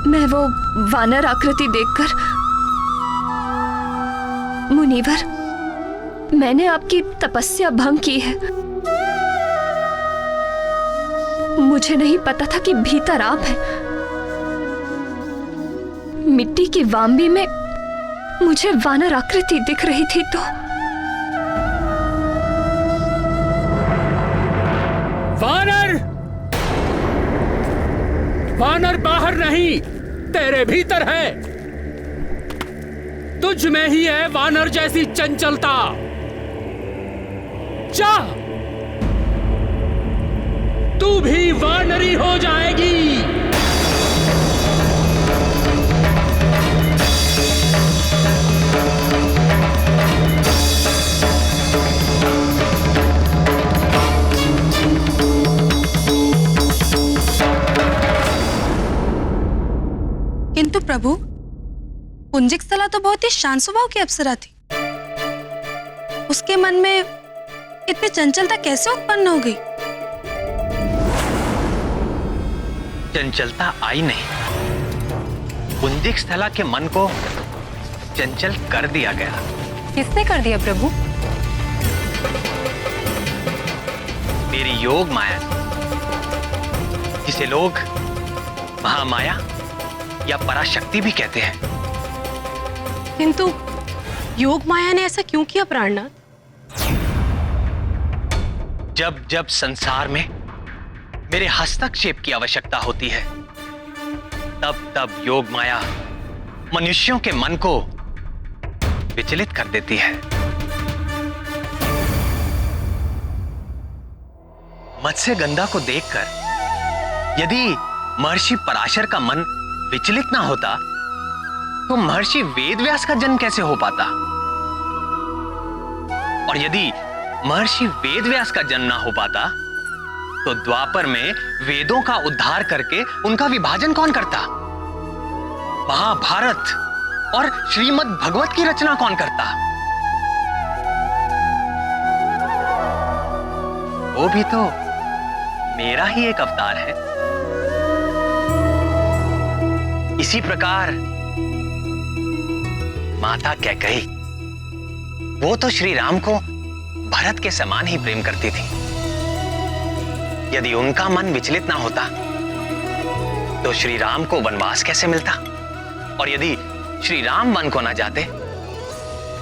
मैं वो वानर आकृति देखकर, मुनिवर, मैंने आपकी तपस्या भंग की है। मुझे नहीं पता था कि भीतर आप हैं। मिट्टी की वाम्बी में मुझे वानर आकृति दिख रही थी तो। वानर! वानर बाहर नहीं, तेरे भीतर है। तुझ में ही है वानर जैसी चंचलता। जा, तू भी वानरी हो जाएगी। किंतु प्रभु, पुंजिक स्थला तो बहुत ही शांत स्वभाव की अप्सरा थी। उसके मन में इतनी चंचलता कैसे उत्पन्न हो गई? चंचलता आई नहीं, पुंजिक स्थला के मन को चंचल कर दिया गया। किसने कर दिया प्रभु? मेरी योग माया, जिसे लोग महामाया या पराशक्ति भी कहते हैं। किंतु योग माया ने ऐसा क्यों किया प्राणनाथ? जब जब संसार में मेरे हस्तक्षेप की आवश्यकता होती है, तब तब योग माया मनुष्यों के मन को विचलित कर देती है। मत्स्यगंधा को देखकर यदि महर्षि पराशर का मन विचलित ना होता, तो महर्षि वेदव्यास का जन्म कैसे हो पाता? और यदि महर्षि वेदव्यास का जन्म ना हो पाता, तो द्वापर में वेदों का उद्धार करके उनका विभाजन कौन करता? महाभारत और श्रीमद् भगवत की रचना कौन करता? वो भी तो मेरा ही एक अवतार है। इसी प्रकार माता कैकेयी, वो तो श्री राम को भरत के समान ही प्रेम करती थी। यदि उनका मन विचलित ना होता, तो श्री राम को वनवास कैसे मिलता? और यदि श्री राम वन को ना जाते,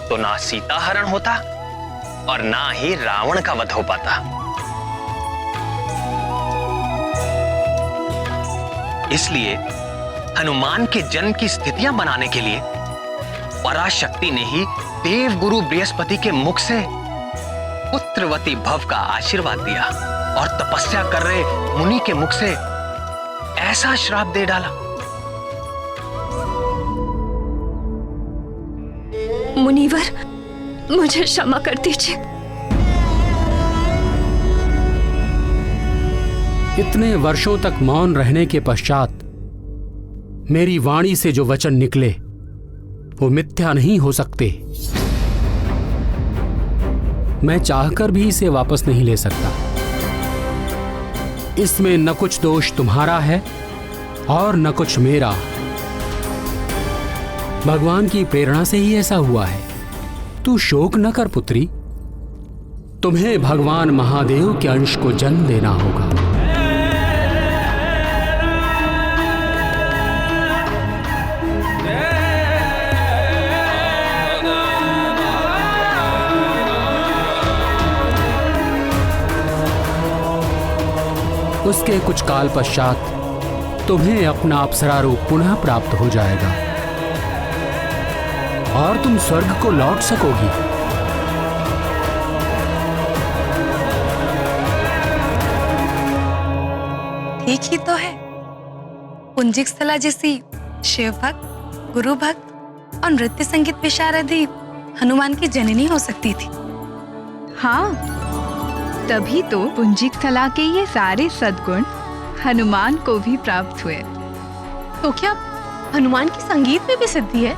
तो ना सीता हरण होता और ना ही रावण का वध हो पाता। इसलिए हनुमान के जन्म की स्थितियां बनाने के लिए पराशक्ति ने ही देव गुरु बृहस्पति के मुख से पुत्रवती भव का आशीर्वाद दिया और तपस्या कर रहे मुनि के मुख से ऐसा श्राप दे डाला। मुनिवर, मुझे क्षमा कर दीजिए। इतने वर्षों तक मौन रहने के पश्चात मेरी वाणी से जो वचन निकले, वो मिथ्या नहीं हो सकते। मैं चाहकर भी इसे वापस नहीं ले सकता। इसमें न कुछ दोष तुम्हारा है और न कुछ मेरा। भगवान की प्रेरणा से ही ऐसा हुआ है। तू शोक न कर पुत्री, तुम्हें भगवान महादेव के अंश को जन्म देना होगा। उसके कुछ काल पश्चात तुम्हें अपना अप्सरा रूप पुनः प्राप्त हो जाएगा और तुम स्वर्ग को लौट सकोगी। ठीक ही तो है। पुंजिक स्थला जैसी शिव भक्त, गुरु भक्त और नृत्य संगीत विशारदी हनुमान की जननी हो सकती थी। हाँ, तभी तो पुंजिक स्थला के ये सारे सद्गुण हनुमान को भी प्राप्त हुए। तो क्या हनुमान की संगीत में भी सिद्धि है?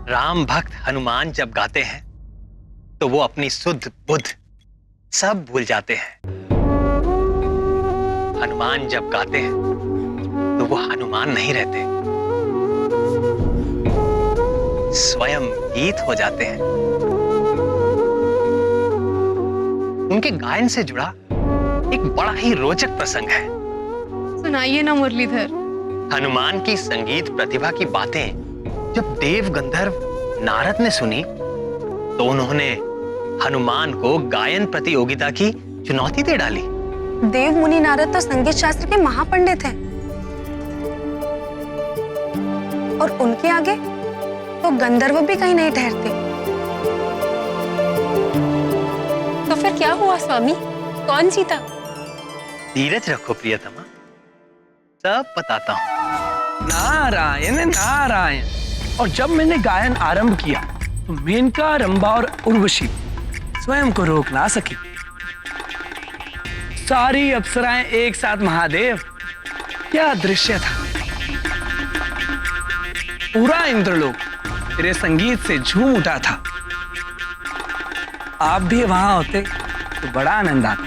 राम भक्त हनुमान जब गाते हैं, तो वो अपनी सुध बुध सब भूल जाते हैं। हनुमान जब गाते हैं तो वो हनुमान नहीं रहते, स्वयं गीत हो जाते हैं। उनके गायन से जुड़ा एक बड़ा ही रोचक प्रसंग है। सुनाइए ना मुरलीधर। हनुमान की संगीत प्रतिभा की बातें जब देव गंधर्व नारद ने सुनी तो उन्होंने हनुमान को गायन प्रतियोगिता की चुनौती दे डाली। देव मुनि नारद तो संगीत शास्त्र के महापंडित हैं और उनके आगे तो गंधर्व भी कहीं नहीं ठहरते। तो फिर क्या हुआ स्वामी, कौन जीता? धीरज रखो प्रियतमा, सब बताता हूँ। नारायण नारायण। और जब मैंने गायन आरंभ किया तो मेनका, रंभा और उर्वशी स्वयं को रोक ना सकी। सारी अप्सराएं एक साथ महादेव, क्या दृश्य था। पूरा इंद्रलोक तेरे संगीत से झूम उठा था। आप भी वहां होते तो बड़ा आनंद आता।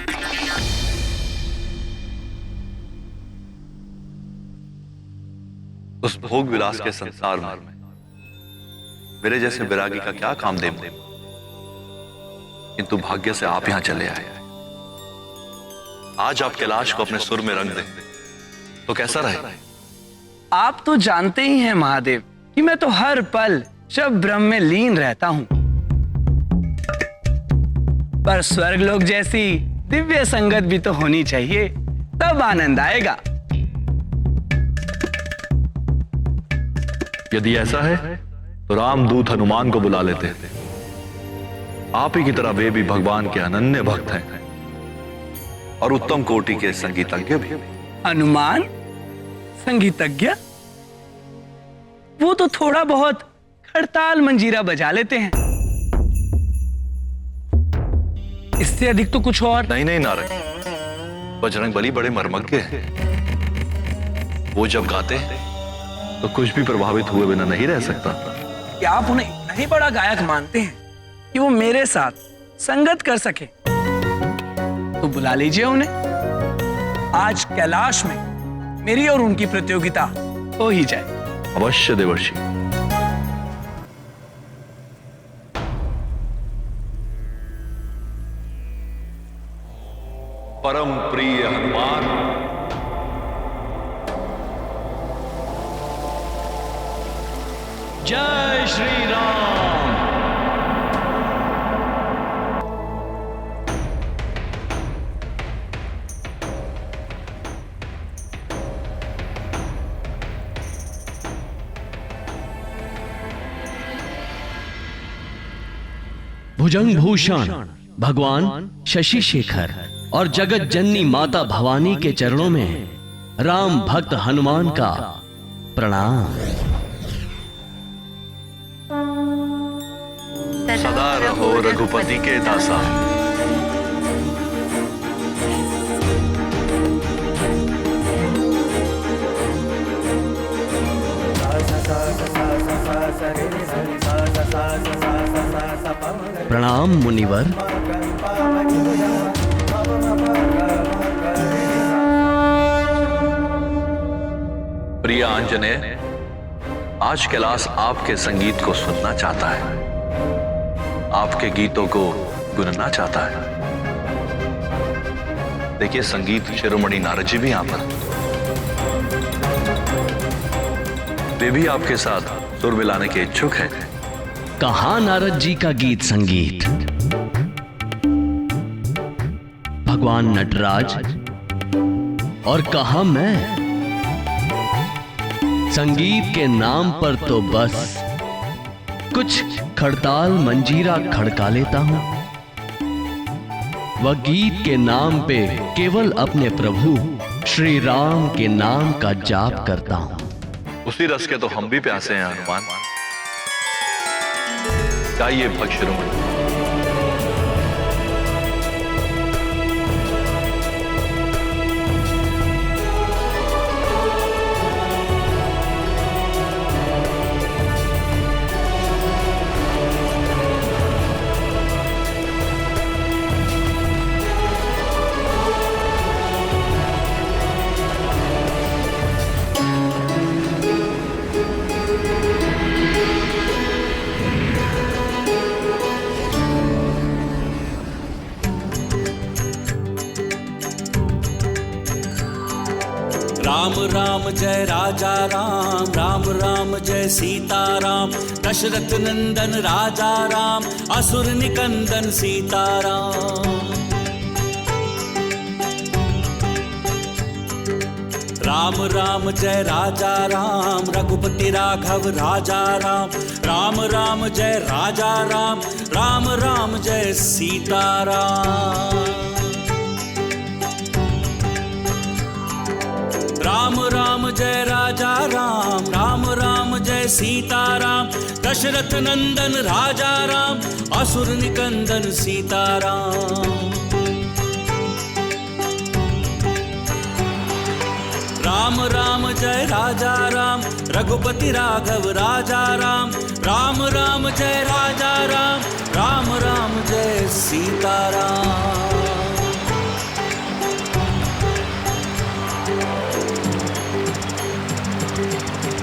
उस भोग विलास के संसार में मेरे जैसे बैरागी का क्या काम दे, किंतु भाग्य से आप यहां चले आए। आज आप कैलाश को अपने सुर में रंग दें तो कैसा रहे? आप तो जानते ही हैं महादेव कि मैं तो हर पल शब ब्रह्म में लीन रहता हूं, पर स्वर्गलोक जैसी दिव्य संगत भी तो होनी चाहिए, तब आनंद आएगा। यदि ऐसा है तो रामदूत हनुमान को बुला लेते हैं। आप ही की तरह वे भी भगवान के अनन्य भक्त हैं और उत्तम कोटि के संगीतज्ञ भी। हनुमान संगीतज्ञ? वो तो थोड़ा बहुत खड़ताल मंजीरा बजा लेते हैं, इससे अधिक तो कुछ और नहीं। नहीं नारद, बजरंग बली बड़े मर्मज्ञ हैं। वो जब गाते हैं तो कुछ भी प्रभावित हुए बिना नहीं रह सकता। क्या आप उन्हें इतना ही बड़ा गायक मानते हैं कि वो मेरे साथ संगत कर सके? तो बुला लीजिए उन्हें। आज कैलाश में मेरी और उनकी प्रतियोगिता हो ही जाए। अवश्य देवर्षि। परम प्रिय हनुमान, जय श्री राम। भुजंग भूषण भगवान शशि शेखर और जगत जननी माता भवानी के चरणों में राम भक्त हनुमान का प्रणाम। सदा रहो रघुपति के दासा। प्रणाम मुनिवर। प्रिय आंजनेय, आज कैलाश आपके संगीत को सुनना चाहता है, आपके गीतों को गुनना चाहता है। देखिए, संगीत शिरोमणि नारद जी भी यहां पर, वे भी आपके साथ सुर मिलाने के इच्छुक हैं। कहाँ नारद जी का गीत संगीत? भगवान नटराज और कहाँ मैं? संगीत के नाम पर तो बस कुछ खड़ताल मंजीरा खड़का लेता हूं। वह गीत के नाम पे केवल अपने प्रभु श्री राम के नाम का जाप करता हूं। उसी रस के तो हम भी प्यासे हैं हनुमान। गाइए भक्त शिरोमणि। राम राम जय राजा राम, राम राम जय सीता राम, दशरथ नंदन राजा राम, असुर निकंदन सीता राम। राम राम जय राजा राम, रघुपति राघव राजा राम, राम राम जय राजा राम, राम राम जय सीता राम। राम राम जय राजा राम, राम राम जय सीता राम, दशरथ नंदन राजा राम, असुर निकंदन सीता राम। राम राम जय राजा राम, रघुपति राघव राजा राम, राम राम जय राजा राम, राम राम जय सीता राम।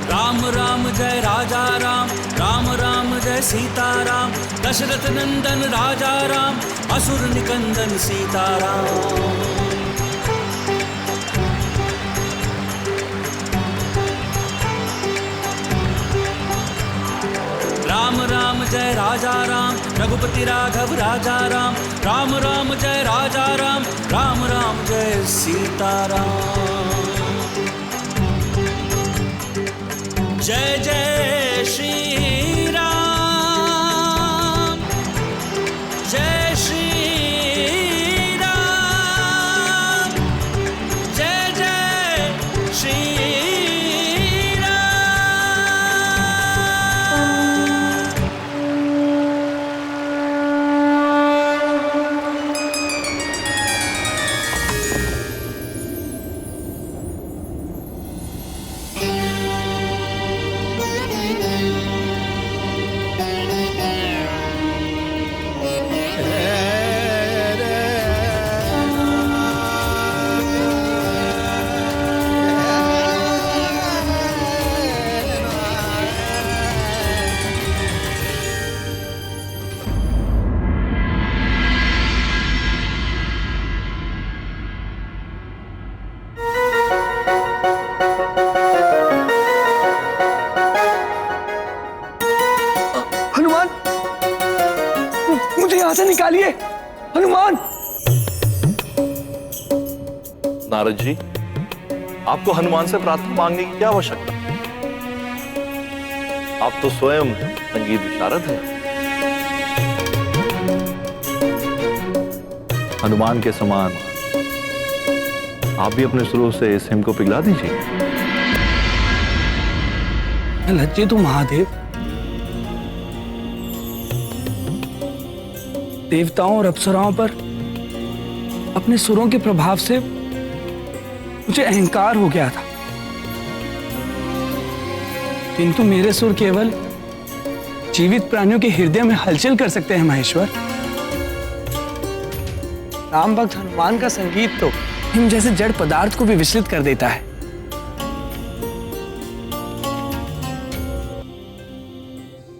राम राम जय राजा राम, राम राम जय सीता राम, दशरथ नंदन राजा राम, असुर निकंदन सीता राम। राम राम जय राजा राम, रघुपति राघव राजा राम, राम राम जय राजा राम, राम राम जय सीता राम। जय जय श्री राम, जय श्री राम, जय जय श्री निकालिए हनुमान। नारद जी, आपको हनुमान से प्रार्थना मांगने की क्या आवश्यकता? आप तो स्वयं संगीत विशारद हैं। हनुमान के समान आप भी अपने सुरों से इस हिम को पिघला दीजिए। लज्जित हूं महादेव, देवताओं और अप्सराओं पर अपने सुरों के प्रभाव से मुझे अहंकार हो गया था, किंतु मेरे सुर केवल जीवित प्राणियों के हृदय में हलचल कर सकते हैं महेश्वर। राम भक्त हनुमान का संगीत तो हिम जैसे जड़ पदार्थ को भी विचलित कर देता है।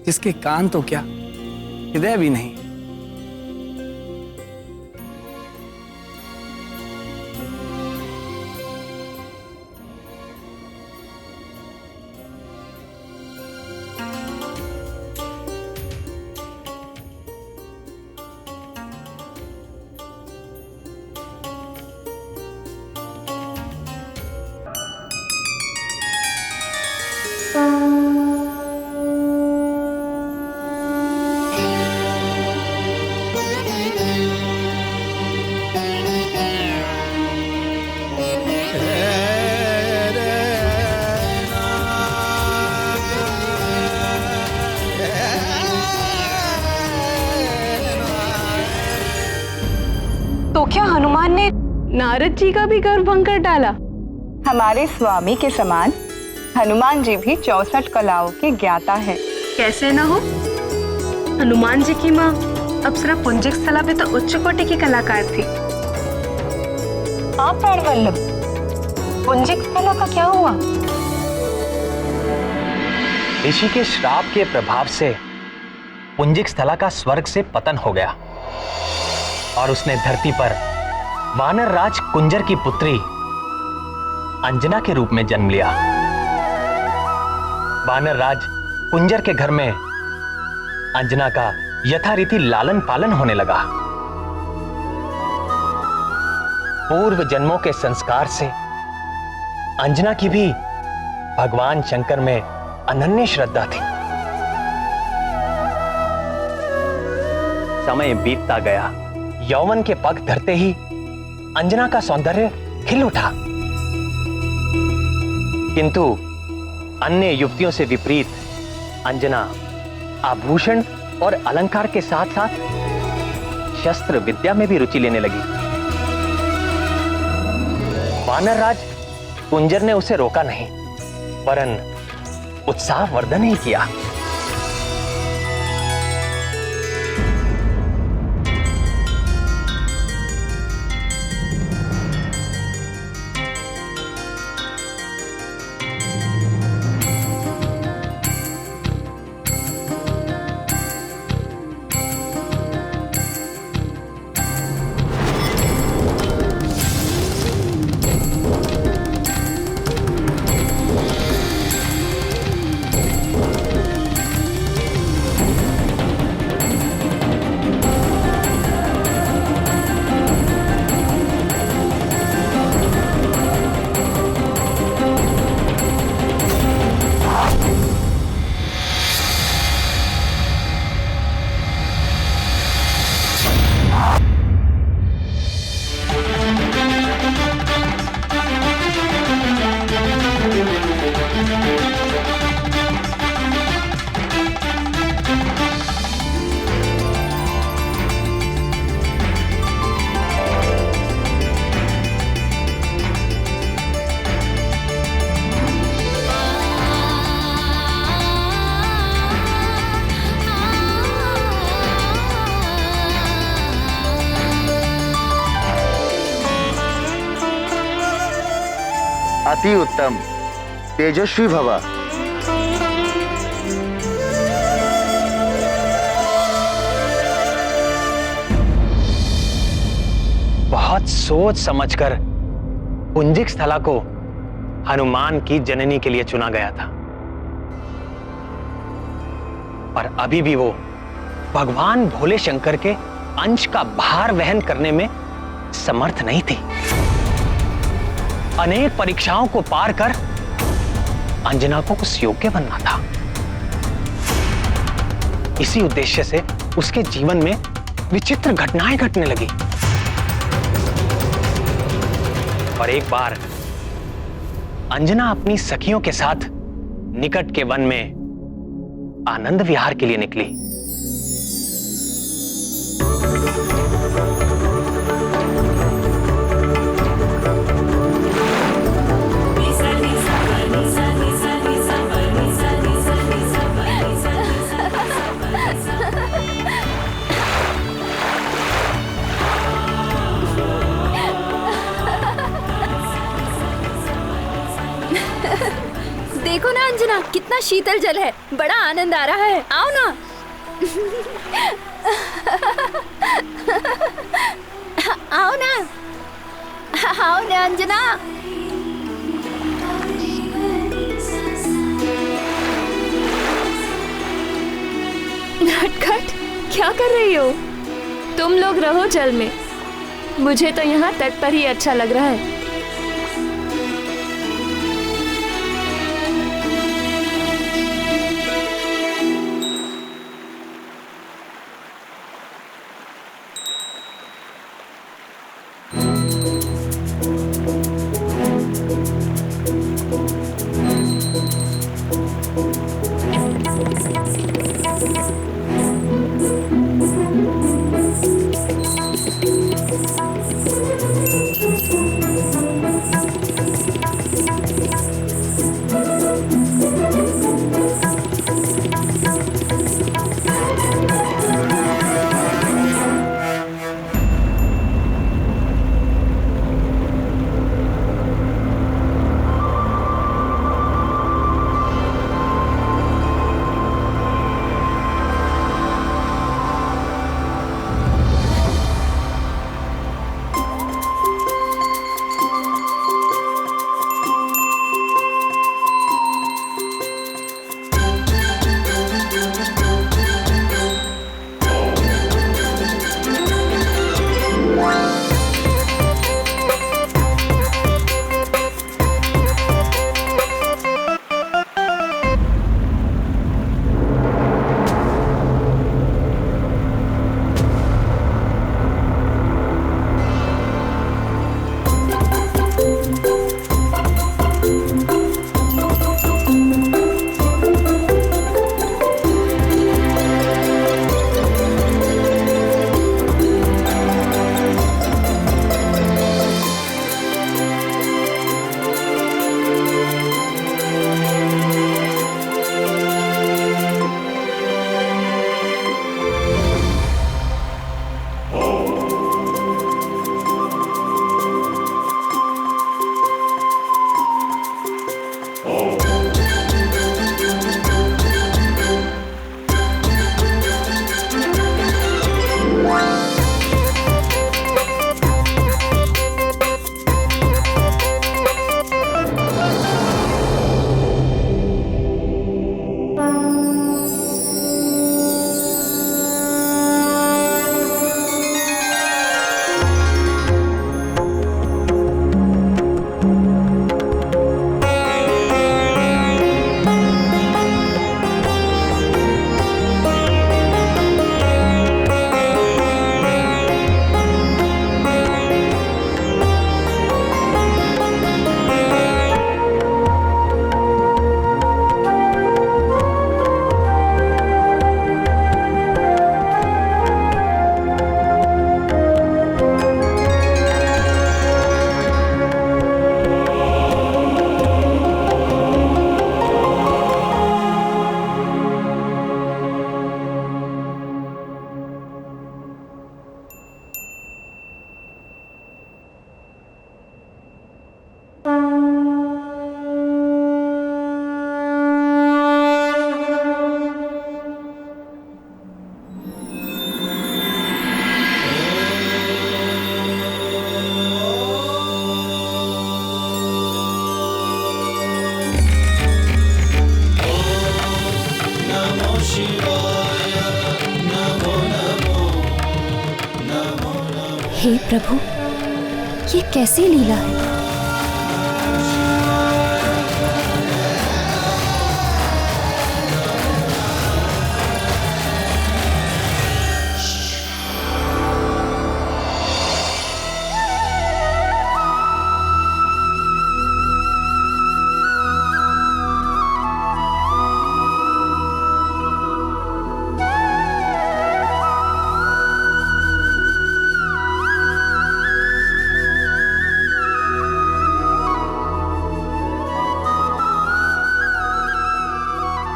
जिसके कान तो क्या हृदय भी नहीं। तो क्या हनुमान ने नारद जी का भी गर्व भंग कर डाला? हमारे स्वामी के समान हनुमान जी भी 64 कलाओं के ज्ञाता है। कैसे ना हो, हनुमान जी की माँ अप्सरा पुंजिक स्थला पे तो उच्च कोटि की कलाकार थी। हाँ प्राणवल्लभ, पुंजिक स्थला का क्या हुआ? ऋषि के श्राप के प्रभाव से पुंजिक स्थला का स्वर्ग से पतन हो गया और उसने धरती पर वानर राज कुंजर की पुत्री अंजना के रूप में जन्म लिया। वानर राज कुंजर के घर में अंजना का यथारीति लालन पालन होने लगा। पूर्व जन्मों के संस्कार से अंजना की भी भगवान शंकर में अनन्य श्रद्धा थी। समय बीतता गया, यौवन के पग धरते ही अंजना का सौंदर्य खिल उठा। किंतु अन्य युवतियों से विपरीत अंजना आभूषण और अलंकार के साथ साथ शस्त्र विद्या में भी रुचि लेने लगी। वानरराज कुंजर ने उसे रोका नहीं, वरन उत्साह वर्धन ही किया। अति उत्तम, तेजस्वी भव। बहुत सोच समझकर पुंजिक स्थला को हनुमान की जननी के लिए चुना गया था, पर अभी भी वो भगवान भोले शंकर के अंश का भार वहन करने में समर्थ नहीं थी। अनेक परीक्षाओं को पार कर अंजना को उस योग्य बनना था। इसी उद्देश्य से उसके जीवन में विचित्र घटनाएं घटने लगी। और एक बार अंजना अपनी सखियों के साथ निकट के वन में आनंद विहार के लिए निकली। देखो ना अंजना, कितना शीतल जल है, बड़ा आनंद आ रहा है। आओ ना। आओ ना, आओ ना अंजना। नटखट, क्या कर रही हो? तुम लोग रहो जल में, मुझे तो यहाँ तट पर ही अच्छा लग रहा है। हे प्रभु, ये कैसी लीला है?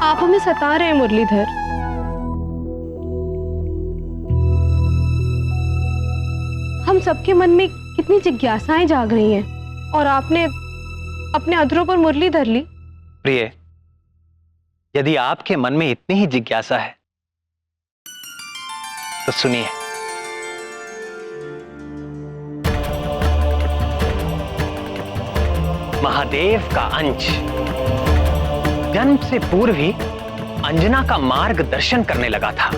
आप हमें सता रहे हैं मुरलीधर। हम सबके मन में कितनी जिज्ञासाएं जाग रही हैं और आपने अपने अधरों पर मुरली धर ली। प्रिय, यदि आपके मन में इतनी ही जिज्ञासा है तो सुनिए। महादेव का अंश जन्म से पूर्व ही अंजना का मार्गदर्शन करने लगा था।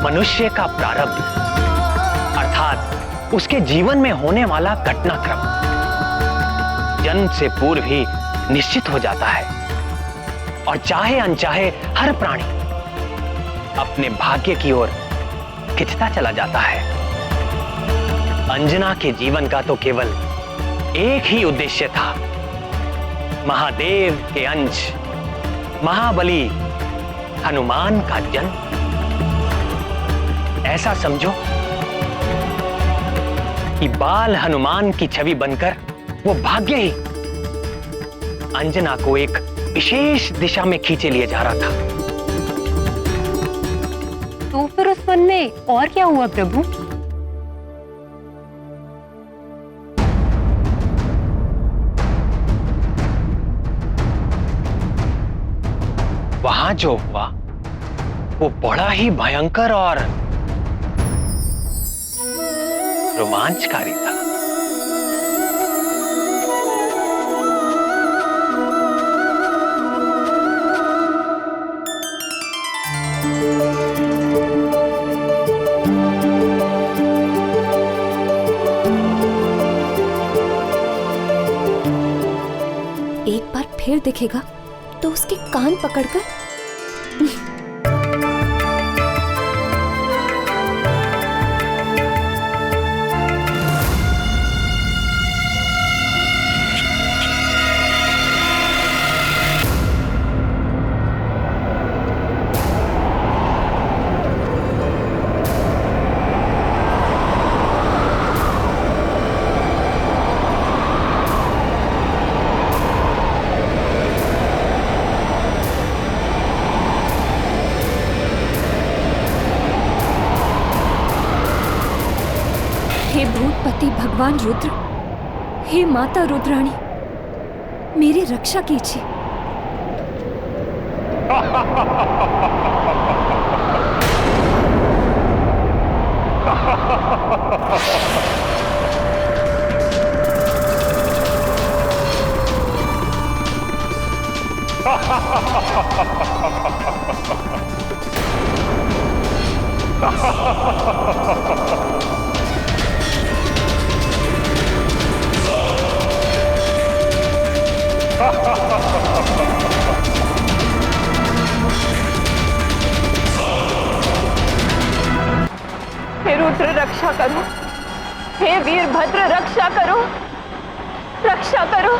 मनुष्य का प्रारब्ध अर्थात उसके जीवन में होने वाला घटनाक्रम जन्म से पूर्व ही निश्चित हो जाता है और चाहे अनचाहे हर प्राणी अपने भाग्य की ओर खिंचता चला जाता है। अंजना के जीवन का तो केवल एक ही उद्देश्य था, महादेव के अंश महाबली हनुमान का जन्म। ऐसा समझो कि बाल हनुमान की छवि बनकर वो भाग्य ही अंजना को एक विशेष दिशा में खींचे लिए जा रहा था। तो फिर उस वन में और क्या हुआ प्रभु? वहां जो हुआ वो बड़ा ही भयंकर और रोमांचकारी था। एक बार फिर दिखेगा तो उसके कान पकड़कर हे भूतपति भगवान रुद्र, हे माता रुद्राणी, मेरी रक्षा कीजिए। हे रुद्र रक्षा करो, हे वीरभद्र रक्षा करो, रक्षा करो।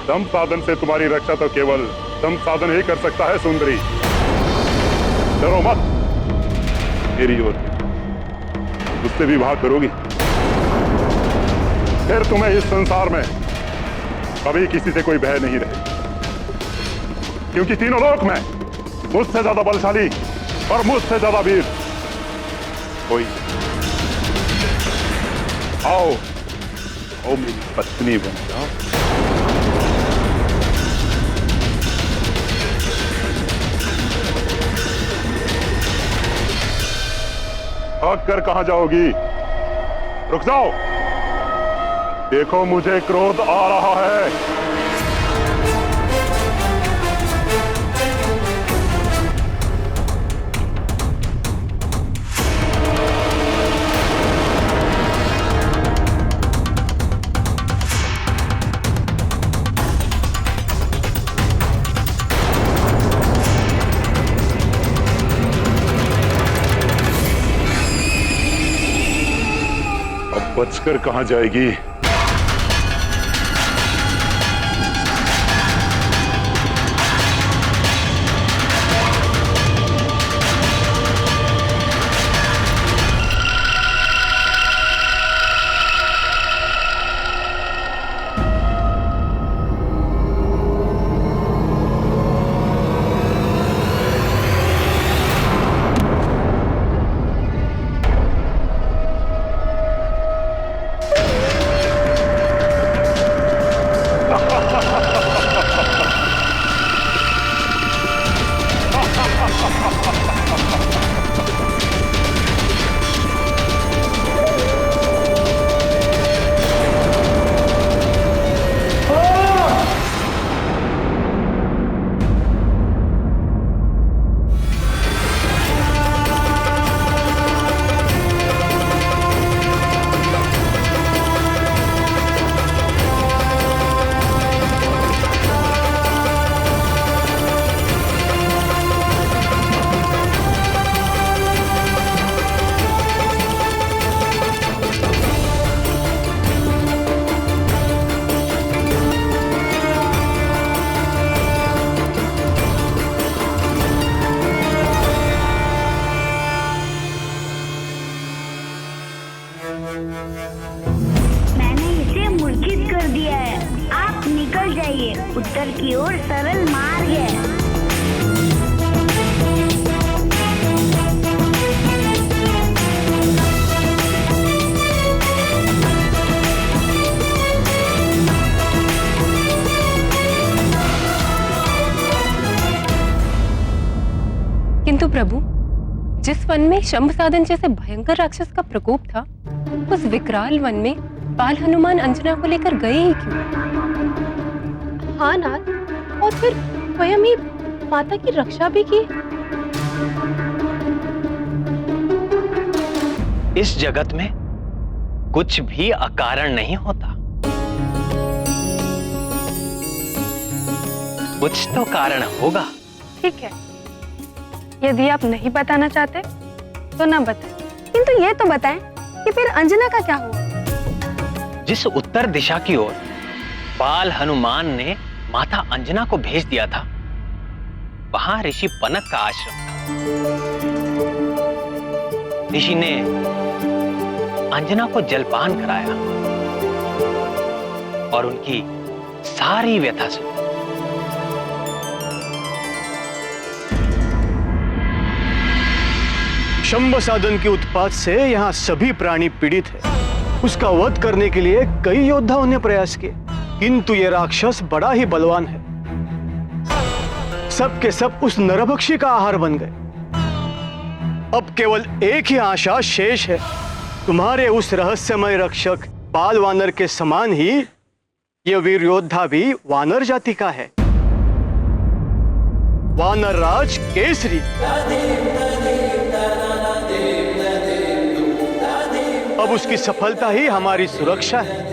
दम साधन से तुम्हारी रक्षा तो केवल दम साधन ही कर सकता है सुंदरी। डरो मत, मेरी ओर मुझसे विवाह करोगी फिर तुम्हें इस संसार में कभी किसी से कोई भय नहीं रहे, क्योंकि तीनों लोक में मुझसे ज्यादा बलशाली और मुझसे ज्यादा वीर कोई। आओ आओ मेरी पत्नी बन जाओ। भाग कर कहां जाओगी? रुक जाओ, देखो मुझे क्रोध आ रहा है। बचकर कहां जाएगी। मैंने इसे मूर्छित कर दिया है। आप निकल जाइए, उत्तर की ओर सरल मार्ग है। किंतु प्रभु, जिस वन में शंभ साधन जैसे भयंकर राक्षस का प्रकोप था, उस विकराल वन में बाल हनुमान अंजना को लेकर गए ही क्यों? हाँ नाथ, और फिर स्वयं ही माता की रक्षा भी की। इस जगत में कुछ भी अकारण नहीं होता। कुछ तो कारण होगा। ठीक है, यदि आप नहीं बताना चाहते तो ना बताएं, किंतु ये तो बताएं कि फिर अंजना का क्या हुआ? जिस उत्तर दिशा की ओर बाल हनुमान ने माता अंजना को भेज दिया था, वहां ऋषि पनक का आश्रम था। ऋषि ने अंजना को जलपान कराया और उनकी सारी व्यथा सुनी। शंभ साधन के उत्पात से यहाँ सभी प्राणी पीड़ित है। उसका वध करने के लिए कई योद्धाओं ने प्रयास किए, किंतु ये राक्षस बड़ा ही बलवान है। सब के सब उस नरभक्षी का आहार बन गए। अब केवल एक ही आशा शेष है, तुम्हारे उस रहस्यमय रक्षक बाल वानर के समान ही ये वीर योद्धा भी वानर जाति का है, वानर राज केसरी। अब उसकी सफलता ही हमारी सुरक्षा है।